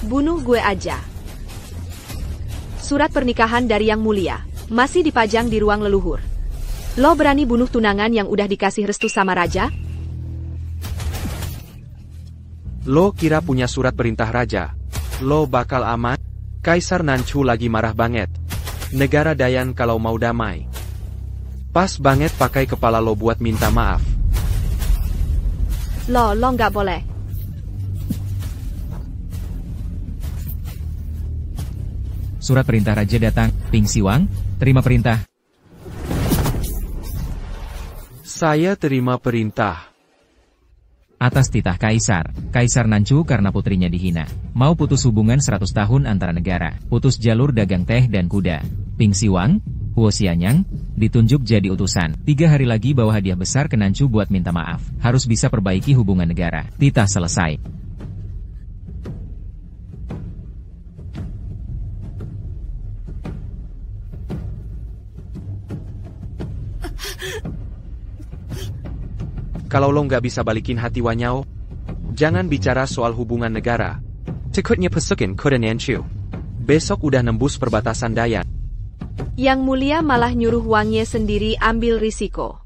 Bunuh gue aja. Surat pernikahan dari Yang Mulia, masih dipajang di ruang leluhur. Lo berani bunuh tunangan yang udah dikasih restu sama raja? Lo kira punya surat perintah raja? Lo bakal aman? Kaisar Nanchu lagi marah banget. Negara Dayan kalau mau damai. Pas banget pakai kepala lo buat minta maaf. Lo nggak boleh. Surat perintah raja datang. Ping Siwang, terima perintah. Saya terima perintah. Atas titah Kaisar, Kaisar Nanchu karena putrinya dihina. Mau putus hubungan 100 tahun antara negara. Putus jalur dagang teh dan kuda. Ping Siwang, Huo Xianyang, ditunjuk jadi utusan. 3 hari lagi bawa hadiah besar ke Nanchu buat minta maaf. Harus bisa perbaiki hubungan negara. Titah selesai. Kalau lo nggak bisa balikin hati Wanyao, jangan bicara soal hubungan negara. Takutnya pesukin kode Nanchu. Besok udah nembus perbatasan Dayan. Yang Mulia malah nyuruh Wangye sendiri ambil risiko.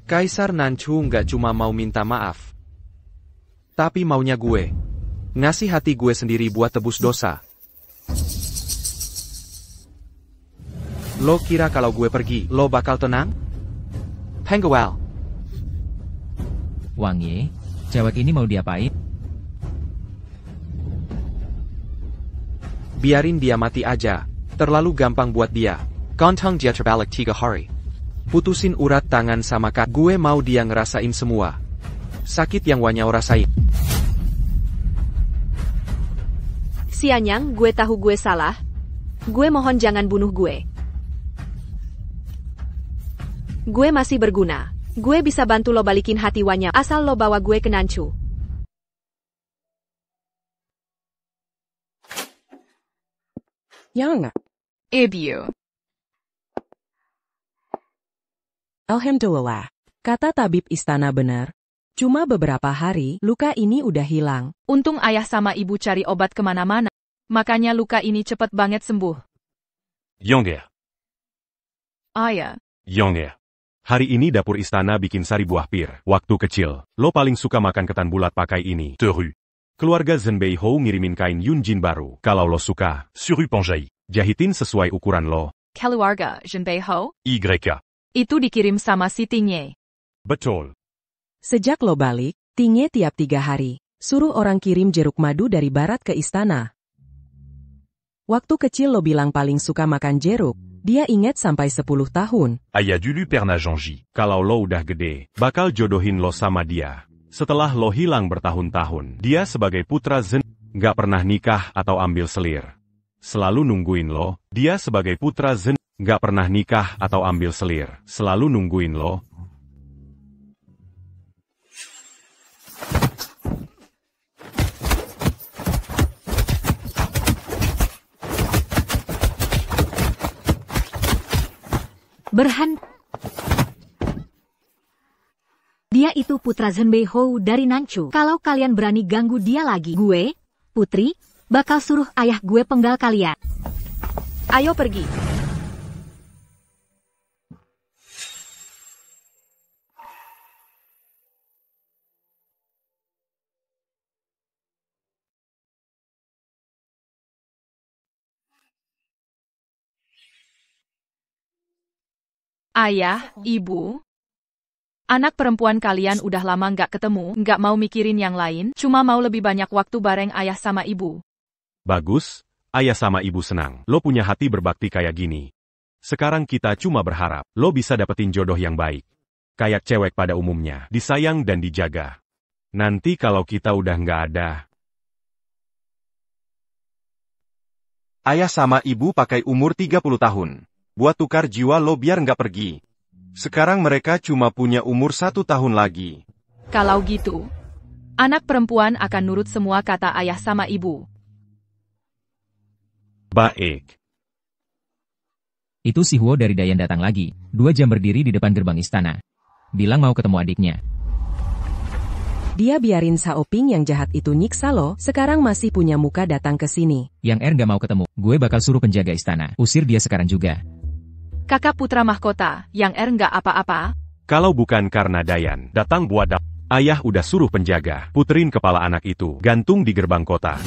Kaisar Nanchu nggak cuma mau minta maaf, tapi maunya gue ngasih hati gue sendiri buat tebus dosa. Lo kira kalau gue pergi, lo bakal tenang? Hengwell. Wang Ye, cewek ini mau diapain? Biarin dia mati aja. Terlalu gampang buat dia. Gontong dia terbalik 3 hari. Putusin urat tangan sama kak. Gue mau dia ngerasain semua sakit yang Wanyao rasain. Sianyang, gue tahu gue salah. Gue mohon jangan bunuh gue. Gue masih berguna. Gue bisa bantu lo balikin hati Wanyao, asal lo bawa gue ke Nanchu. Yang. Ibu. Alhamdulillah. Kata tabib istana benar. Cuma beberapa hari, luka ini udah hilang. Untung ayah sama ibu cari obat kemana-mana. Makanya luka ini cepet banget sembuh. Yongge. Ayah. Yongge. Hari ini dapur istana bikin sari buah pir. Waktu kecil, lo paling suka makan ketan bulat pakai ini. Teru. Keluarga Zhenbei Hou ngirimin kain Yunjin baru. Kalau lo suka, suru penjahit. Jahitin sesuai ukuran lo. Keluarga Zhenbei Hou? YK. Itu dikirim sama si Tingye. Betul. Sejak lo balik, Tingye tiap 3 hari, suruh orang kirim jeruk madu dari barat ke istana. Waktu kecil lo bilang paling suka makan jeruk, dia inget sampai 10 tahun. Ayah dulu pernah janji, kalau lo udah gede, bakal jodohin lo sama dia. Setelah lo hilang bertahun-tahun, dia sebagai putra Zhen, gak pernah nikah atau ambil selir. Selalu nungguin lo, dia sebagai putra Zhen, gak pernah nikah atau ambil selir. Selalu nungguin lo. Dia itu putra Zhenbei Hou dari Nanchu. Kalau kalian berani ganggu dia lagi, gue, Putri, bakal suruh ayah gue penggal kalian. Ayo pergi. Ayah, ibu. Anak perempuan kalian udah lama nggak ketemu, nggak mau mikirin yang lain, cuma mau lebih banyak waktu bareng ayah sama ibu. Bagus, ayah sama ibu senang. Lo punya hati berbakti kayak gini. Sekarang kita cuma berharap, lo bisa dapetin jodoh yang baik. Kayak cewek pada umumnya, disayang dan dijaga. Nanti kalau kita udah nggak ada. Ayah sama ibu pakai umur 30 tahun. Buat tukar jiwa lo biar nggak pergi. Sekarang mereka cuma punya umur 1 tahun lagi. Kalau gitu, anak perempuan akan nurut semua kata ayah sama ibu. Baik. Itu si Huo dari Dayan datang lagi. 2 jam berdiri di depan gerbang istana. Bilang mau ketemu adiknya. Dia biarin Xiaoping yang jahat itu nyiksa lo, sekarang masih punya muka datang ke sini. Yang gak mau ketemu, gue bakal suruh penjaga istana. Usir dia sekarang juga. Kakak putra mahkota, yang nggak apa-apa? Kalau bukan karena Dayan datang buat ayah udah suruh penjaga puterin kepala anak itu gantung di gerbang kota.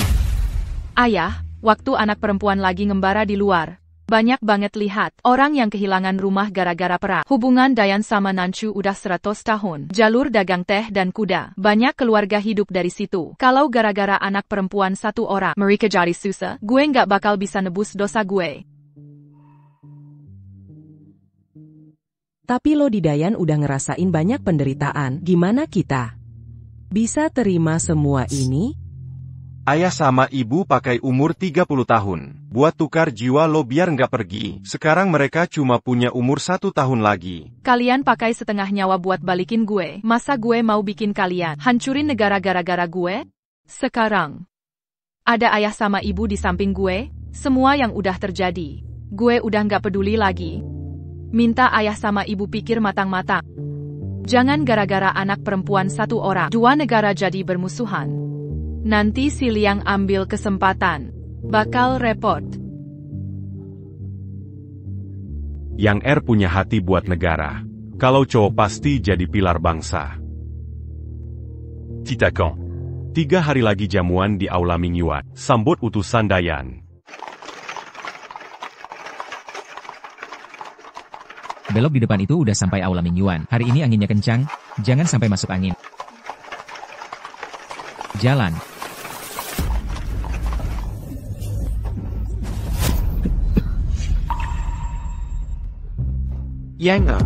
Ayah, waktu anak perempuan lagi ngembara di luar, banyak banget lihat orang yang kehilangan rumah gara-gara perang. Hubungan Dayan sama Nanchu udah 100 tahun. Jalur dagang teh dan kuda. Banyak keluarga hidup dari situ. Kalau gara-gara anak perempuan 1 orang mereka jadi susah, gue nggak bakal bisa nebus dosa gue. Tapi lo di Dayan udah ngerasain banyak penderitaan, gimana kita? Bisa terima semua ini? Ayah sama ibu pakai umur 30 tahun. Buat tukar jiwa lo biar nggak pergi. Sekarang mereka cuma punya umur 1 tahun lagi. Kalian pakai setengah nyawa buat balikin gue. Masa gue mau bikin kalian hancurin negara gara-gara gue? Sekarang, ada ayah sama ibu di samping gue. Semua yang udah terjadi, gue udah nggak peduli lagi. Minta ayah sama ibu pikir matang-matang. Jangan gara-gara anak perempuan 1 orang, 2 negara jadi bermusuhan. Nanti si Liang ambil kesempatan. Bakal repot. Yang punya hati buat negara. Kalau cowok pasti jadi pilar bangsa. Titakan. 3 hari lagi jamuan di Aula Mingyuan. Sambut utusan Dayan. Belok di depan itu udah sampai Aula Mingyuan. Hari ini anginnya kencang, jangan sampai masuk angin. Jalan. Yang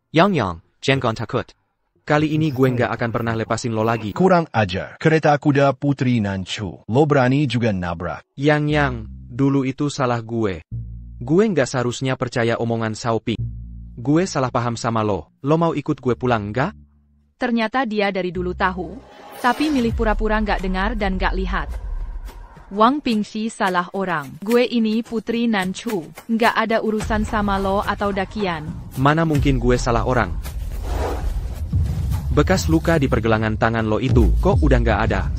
Yang, jangan takut. Kali ini gue nggak akan pernah lepasin lo lagi. Kurang ajar. Kereta kuda Putri Nanchu. Lo berani juga nabrak. Yang, dulu itu salah gue. Gue nggak seharusnya percaya omongan Xiaoping. Gue salah paham sama lo. Lo mau ikut gue pulang nggak? Ternyata dia dari dulu tahu, tapi milih pura-pura nggak dengar dan nggak lihat. Wang Pingxi salah orang. Gue ini Putri Nanchu. Nggak ada urusan sama lo atau Dakian. Mana mungkin gue salah orang? Bekas luka di pergelangan tangan lo itu, kok udah nggak ada?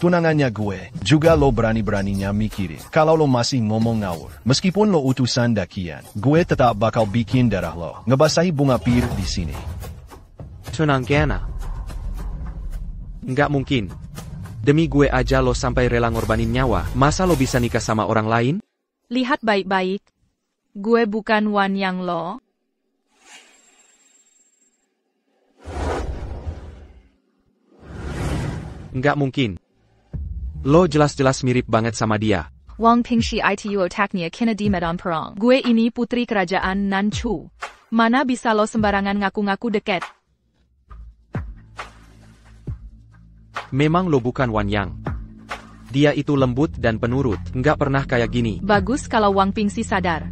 Tunangannya gue, juga lo berani-beraninya mikirin. Kalau lo masih ngomong ngawur, meskipun lo utusan Dakian, gue tetap bakal bikin darah lo ngebasahi bunga pir di sini. Tenang Kiana. Nggak mungkin. Demi gue aja lo sampai rela ngorbanin nyawa, masa lo bisa nikah sama orang lain? Lihat baik-baik. Gue bukan Wan Yang lo. Nggak mungkin. Lo jelas-jelas mirip banget sama dia. Wang Pingxi itu otaknya kena di medan perang. Gue ini putri kerajaan Nanchu. Mana bisa lo sembarangan ngaku-ngaku deket? Memang lo bukan Wan Yang. Dia itu lembut dan penurut, nggak pernah kayak gini. Bagus kalau Wang Pingxi sadar.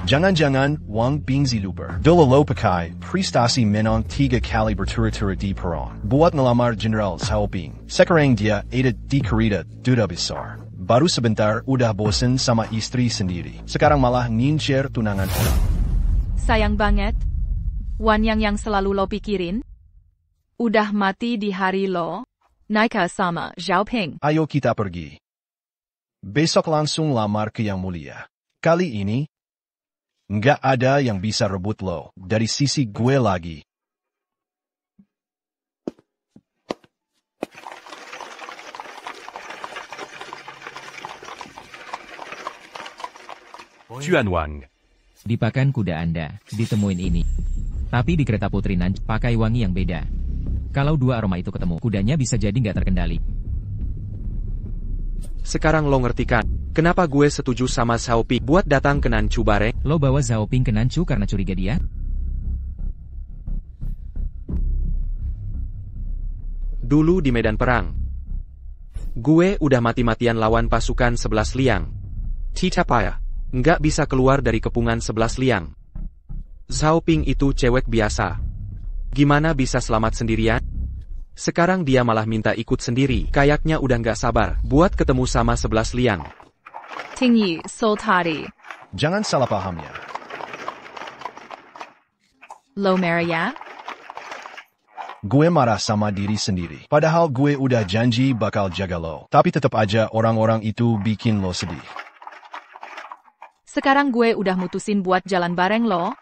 Jangan-jangan Wang Pingxi lupa. Dulu lo pakai prestasi menang 3 kali berturut-turut di perang. Buat ngelamar Jenderal Xiaoping. Sekarang dia ada di kereta duta besar. Baru sebentar udah bosen sama istri sendiri. Sekarang malah ngincer tunangan orang. Sayang banget. Wan yang selalu lo pikirin. Udah mati di hari lo. Nikah sama Xiaoping. Ayo kita pergi. Besok langsung lamar ke Yang Mulia. Kali ini, nggak ada yang bisa rebut lo dari sisi gue lagi. Juanwang. Dipakan kuda Anda, ditemuin ini. Tapi di kereta Putri Nanchu, pakai wangi yang beda. Kalau dua aroma itu ketemu, kudanya bisa jadi nggak terkendali. Sekarang lo ngerti kan, kenapa gue setuju sama Xiaoping buat datang ke Nanchu bareng? Lo bawa Xiaoping ke Nanchu karena curiga dia? Dulu di medan perang, gue udah mati-matian lawan pasukan 11 liang. Tidak payah, nggak bisa keluar dari kepungan 11 liang. Xiaoping itu cewek biasa. Gimana bisa selamat sendirian? Sekarang dia malah minta ikut sendiri. Kayaknya udah nggak sabar buat ketemu sama 11 liang. Tingyi, Sultari. Jangan salah paham ya. Lo marah ya? Gue marah sama diri sendiri. Padahal gue udah janji bakal jaga lo. Tapi tetap aja orang-orang itu bikin lo sedih. Sekarang gue udah mutusin buat jalan bareng lo.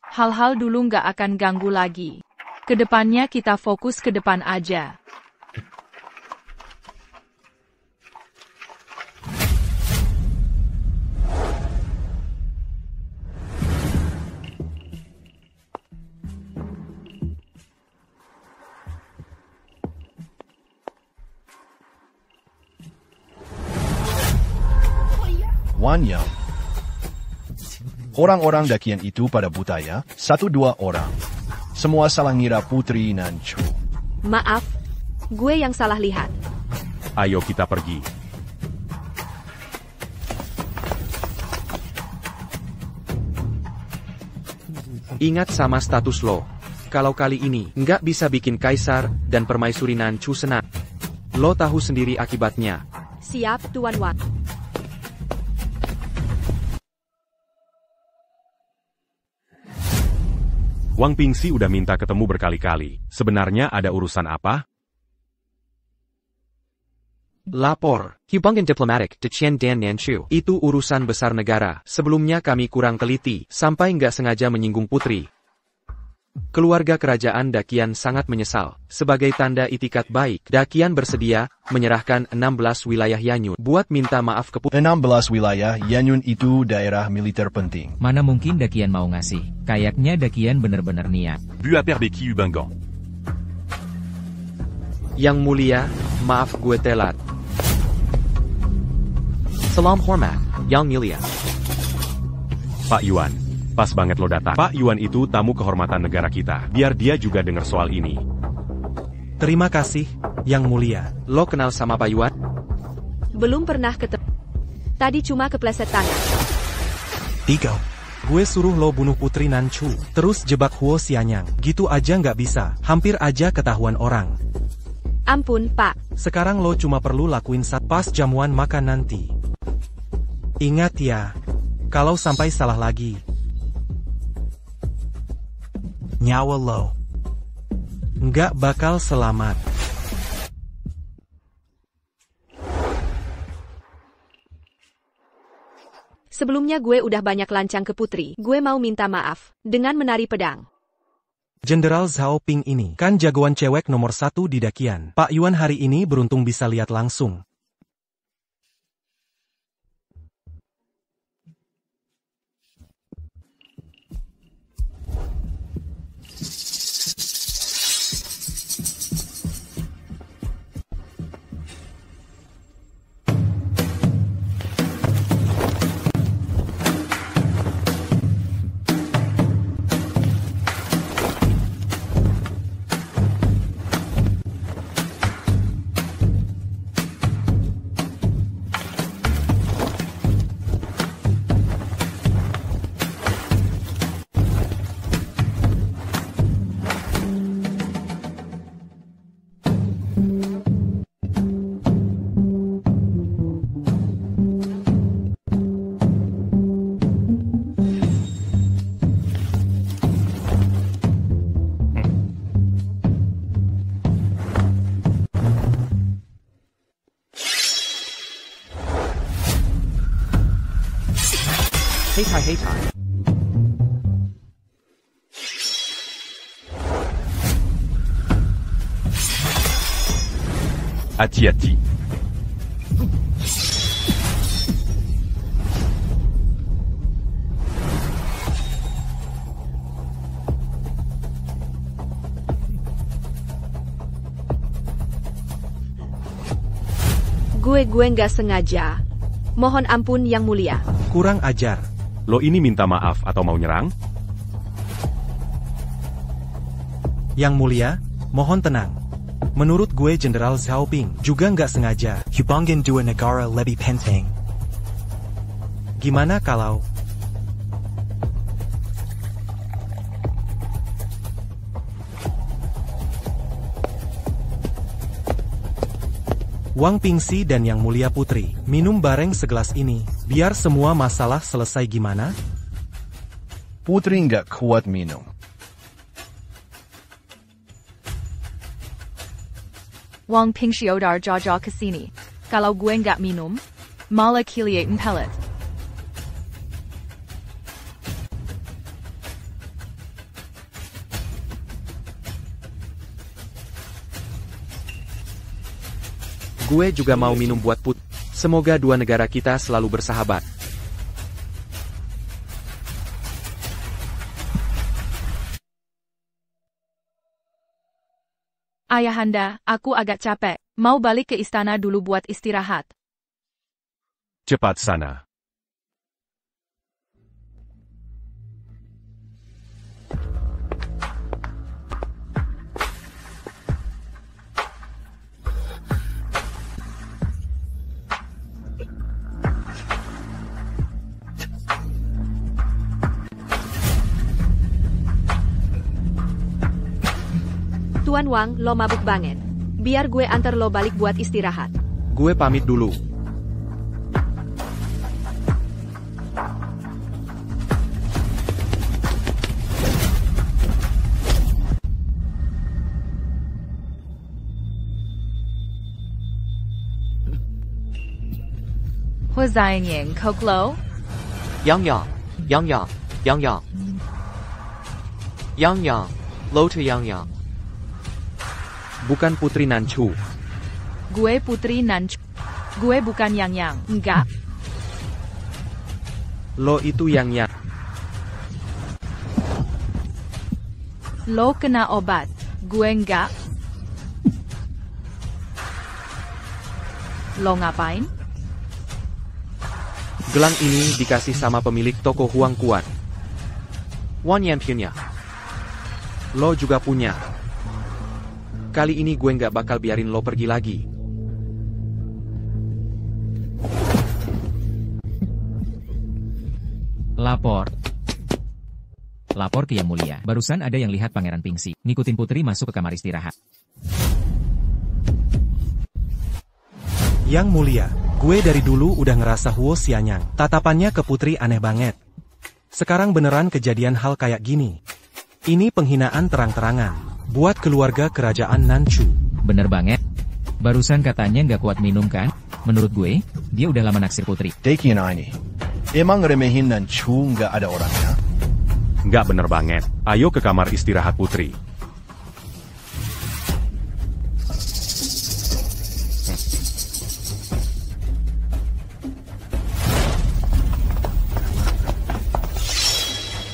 Hal-hal dulu nggak akan ganggu lagi. Kedepannya kita fokus ke depan aja. Wan Yang. Orang-orang Dakian itu pada buta ya, 1-2 orang. Semua salah ngira Putri Nanchu. Maaf, gue yang salah lihat. Ayo kita pergi. Ingat sama status lo. Kalau kali ini nggak bisa bikin Kaisar dan Permaisuri Nanchu senang, lo tahu sendiri akibatnya. Siap, Tuan Wang. Wang Pingxi udah minta ketemu berkali-kali. Sebenarnya ada urusan apa? Lapor, hubungan diplomatik di Qian dan Nanchu. Itu urusan besar negara. Sebelumnya kami kurang teliti, sampai nggak sengaja menyinggung putri. Keluarga kerajaan Dakian sangat menyesal. Sebagai tanda itikat baik, Dakian bersedia menyerahkan 16 wilayah Yanyun buat minta maaf ke 16 wilayah Yanyun itu daerah militer penting. Mana mungkin Dakian mau ngasih? Kayaknya Dakian bener-bener niat. Bu à Perbeki Ubangan. Yang mulia, maaf gue telat. Salam hormat, Yang mulia. Pak Yuan. Pas banget lo datang. Pak Yuan itu tamu kehormatan negara kita. Biar dia juga dengar soal ini. Terima kasih, Yang mulia. Lo kenal sama Pak Yuan? Belum pernah ketemu. Tadi cuma kepleset tangan. Tiga. Gue suruh lo bunuh Putri Nanchu, terus jebak Huo Xianyang. Gitu aja nggak bisa, hampir aja ketahuan orang. Ampun, Pak. Sekarang lo cuma perlu lakuin saat pas jamuan makan nanti. Ingat ya, kalau sampai salah lagi, nyawa lo nggak bakal selamat. Sebelumnya gue udah banyak lancang ke Putri. Gue mau minta maaf dengan menari pedang. Jenderal Zhao Ping ini kan jagoan cewek nomor 1 di Dakian. Pak Yuan hari ini beruntung bisa lihat langsung. Hey Tai. Hati-hati. Gue nggak sengaja. Mohon ampun Yang Mulia. Kurang ajar. Lo ini minta maaf atau mau nyerang? Yang mulia, mohon tenang. Menurut gue Jenderal Zhao Ping juga nggak sengaja. Hubungin dua negara lebih penting. Gimana kalau Wang Pingxi dan Yang Mulia Putri minum bareng segelas ini, biar semua masalah selesai gimana? Putri nggak kuat minum. Wang Pingxi odar jaja kesini. Kalau gue nggak minum, malah kiliatin pelet. Gue juga mau minum buat Put. Semoga dua negara kita selalu bersahabat. Ayahanda, aku agak capek. Mau balik ke istana dulu buat istirahat. Cepat sana. Tuan Wang, lo mabuk banget. Biar gue antar lo balik buat istirahat. Gue pamit dulu. Huzaiying Koklo? Yang Yang. Yang Yang. Yang Yang. Yang Yang. Lo Tu Yang Yang. Bukan Putri Nanchu. Gue Putri Nanchu. Gue bukan Yang Yang. Enggak. Lo itu Yang Yang. Lo kena obat. Gue enggak. Lo ngapain? Gelang ini dikasih sama pemilik toko Huang Kuat. Wan Yan punya. Lo juga punya. Kali ini gue nggak bakal biarin lo pergi lagi. Lapor. Lapor ke Yang Mulia. Barusan ada yang lihat Pangeran Pingsi ngikutin Putri masuk ke kamar istirahat. Yang Mulia, gue dari dulu udah ngerasa Huo Xianyang. Tatapannya ke Putri aneh banget. Sekarang beneran kejadian hal kayak gini. Ini penghinaan terang-terangan buat keluarga kerajaan Nanchu. Bener banget. Barusan katanya nggak kuat minum kan? Menurut gue, dia udah lama naksir Putri. Deki ini. Emang remehin Nanchu nggak ada orangnya? Nggak bener banget. Ayo ke kamar istirahat Putri.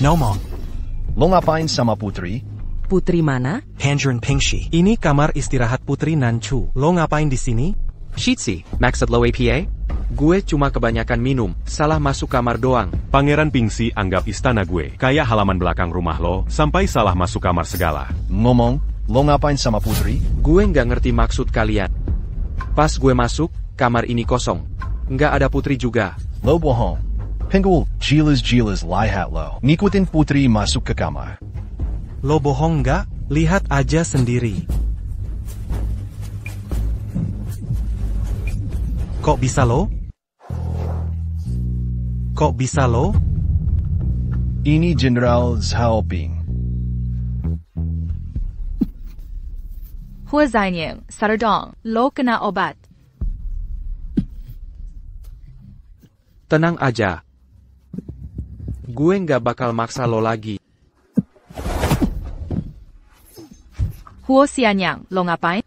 Nomong. Lo ngapain sama Putri? Putri mana? Pangeran Pingsi. Ini kamar istirahat Putri Nanchu. Lo ngapain di sini? Shitsi, maksud lo APA? Gue cuma kebanyakan minum, salah masuk kamar doang. Pangeran Pingsi anggap istana gue kayak halaman belakang rumah lo, sampai salah masuk kamar segala. Ngomong, lo ngapain sama Putri? Gue nggak ngerti maksud kalian. Pas gue masuk, kamar ini kosong. Nggak ada Putri juga. Lo bohong. Pinggul, jilas lihat lo. Ngikutin Putri masuk ke kamar. Lo bohong nggak? Lihat aja sendiri. Kok bisa lo? Kok bisa lo? Ini Jenderal Zhao Ping. Huo Xianyang, Sardong, lo kena obat. Tenang aja. Gue nggak bakal maksa lo lagi. Huo Xianyang, lo ngapain?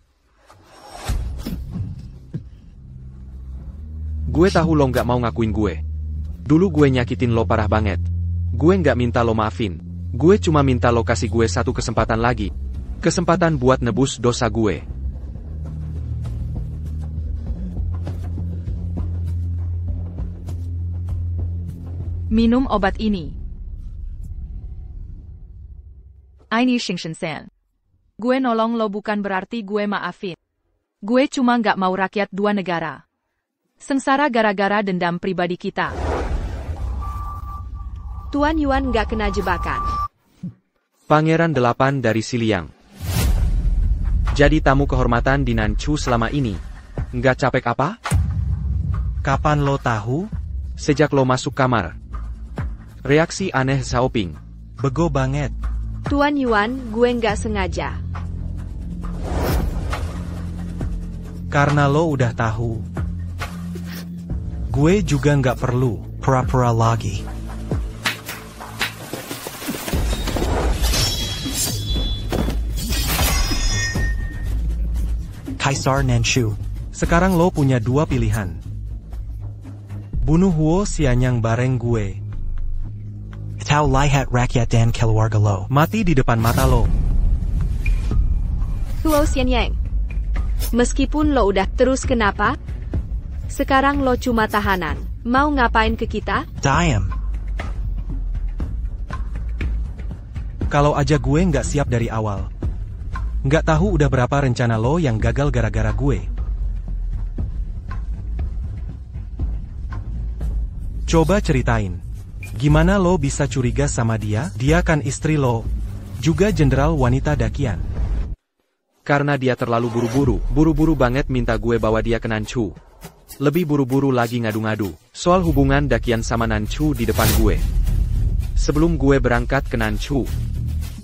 Gue tahu lo nggak mau ngakuin gue. Dulu gue nyakitin lo parah banget. Gue nggak minta lo maafin. Gue cuma minta lo kasih gue satu kesempatan lagi. Kesempatan buat nebus dosa gue. Minum obat ini. Ini Xingchen-san. Gue nolong lo bukan berarti gue maafin. Gue cuma nggak mau rakyat dua negara sengsara gara-gara dendam pribadi kita. Tuan Yuan nggak kena jebakan. Pangeran 8 dari Xiliang. Jadi tamu kehormatan di Nanchu selama ini. Nggak capek apa? Kapan lo tahu? Sejak lo masuk kamar. Reaksi aneh Xiaoping. Bego banget. Tuan Yuan, gue nggak sengaja. Karena lo udah tahu. Gue juga nggak perlu pura-pura lagi. Kaisar Nanchu. Sekarang lo punya dua pilihan. Bunuh Huo Xianyang bareng gue. Atau lihat rakyat dan keluarga lo mati di depan mata lo. Huo Xianyang. Meskipun lo udah terus kenapa? Sekarang lo cuma tahanan. Mau ngapain ke kita? Diam. Kalau aja gue nggak siap dari awal. Nggak tahu udah berapa rencana lo yang gagal gara-gara gue. Coba ceritain. Gimana lo bisa curiga sama dia? Dia kan istri lo. Juga jenderal wanita Dakian. Karena dia terlalu buru-buru. Buru-buru banget minta gue bawa dia ke Nanchu. Lebih buru-buru lagi ngadu-ngadu soal hubungan Dakian sama Nanchu di depan gue. Sebelum gue berangkat ke Nanchu,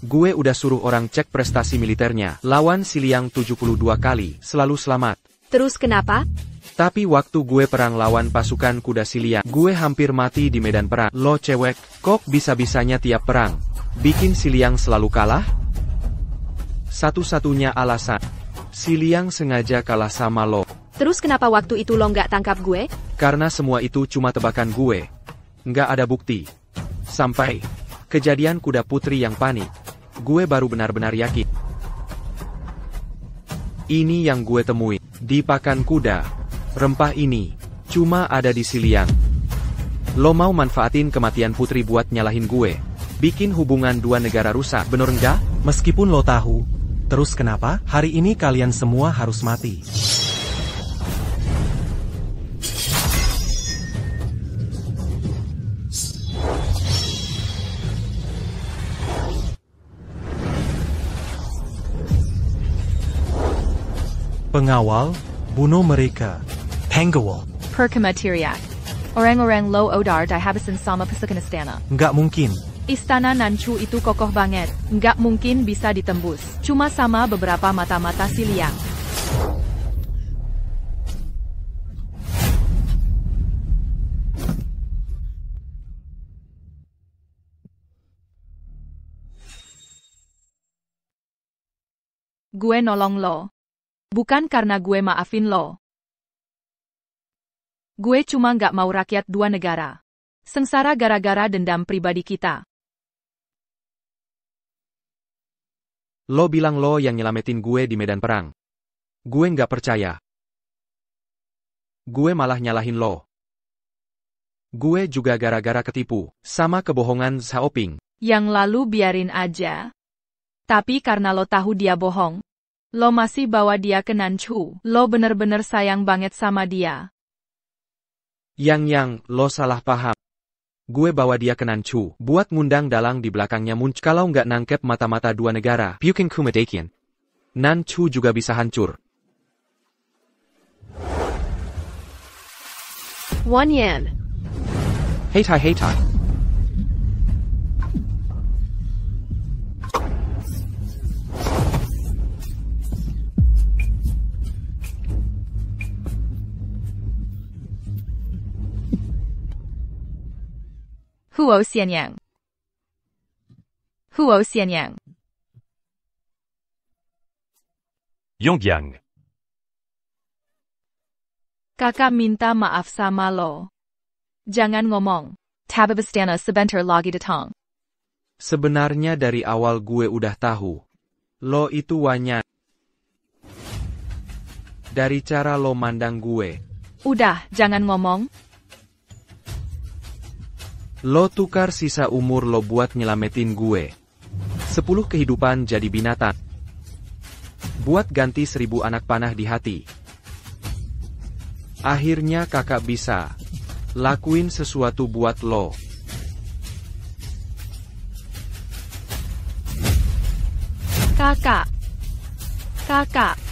gue udah suruh orang cek prestasi militernya. Lawan Xiliang 72 kali, selalu selamat. Terus kenapa? Tapi waktu gue perang lawan pasukan kuda Xiliang, gue hampir mati di medan perang. Lo cewek, kok bisa-bisanya tiap perang bikin Xiliang selalu kalah? Satu-satunya alasan. Si Liang sengaja kalah sama lo. Terus kenapa waktu itu lo nggak tangkap gue? Karena semua itu cuma tebakan gue. Nggak ada bukti. Sampai kejadian kuda putri yang panik, gue baru benar-benar yakin. Ini yang gue temui di pakan kuda. Rempah ini cuma ada di Si Liang. Lo mau manfaatin kematian putri buat nyalahin gue, bikin hubungan dua negara rusak, bener nggak? Meskipun lo tahu, terus kenapa hari ini kalian semua harus mati? Pengawal, bunuh mereka. Penggawal. Perkemateriak. Orang-orang Lo Odar dihabisin sama pasukan istana. Nggak mungkin. Istana Nanchu itu kokoh banget. Nggak mungkin bisa ditembus. Cuma sama beberapa mata-mata Si Liang. Gue nolong lo. Bukan karena gue maafin lo. Gue cuma nggak mau rakyat dua negara sengsara gara-gara dendam pribadi kita. Lo bilang lo yang nyelamatin gue di medan perang. Gue nggak percaya. Gue malah nyalahin lo. Gue juga gara-gara ketipu sama kebohongan Xiaoping. Yang lalu biarin aja. Tapi karena lo tahu dia bohong, lo masih bawa dia ke Nanchu. Lo bener-bener sayang banget sama dia. Yang, lo salah paham. Gue bawa dia ke Nanchu buat ngundang dalang di belakangnya muncul. Kalau nggak nangkep mata-mata dua negara, Puking Kumadekian, Nanchu juga bisa hancur. Wan Yan. Heitai heitai. Huo Xianyang. Huo Xianyang. Yongyang. Kakak minta maaf sama lo. Jangan ngomong. Tababistana sebentar lagi datang. Sebenarnya dari awal gue udah tahu. Lo itu Wanyan. Dari cara lo mandang gue. Udah, jangan ngomong. Lo tukar sisa umur lo buat nyelamatin gue. 10 kehidupan jadi binatang. Buat ganti 1000 anak panah di hati. Akhirnya kakak bisa lakuin sesuatu buat lo. Kakak. Kakak.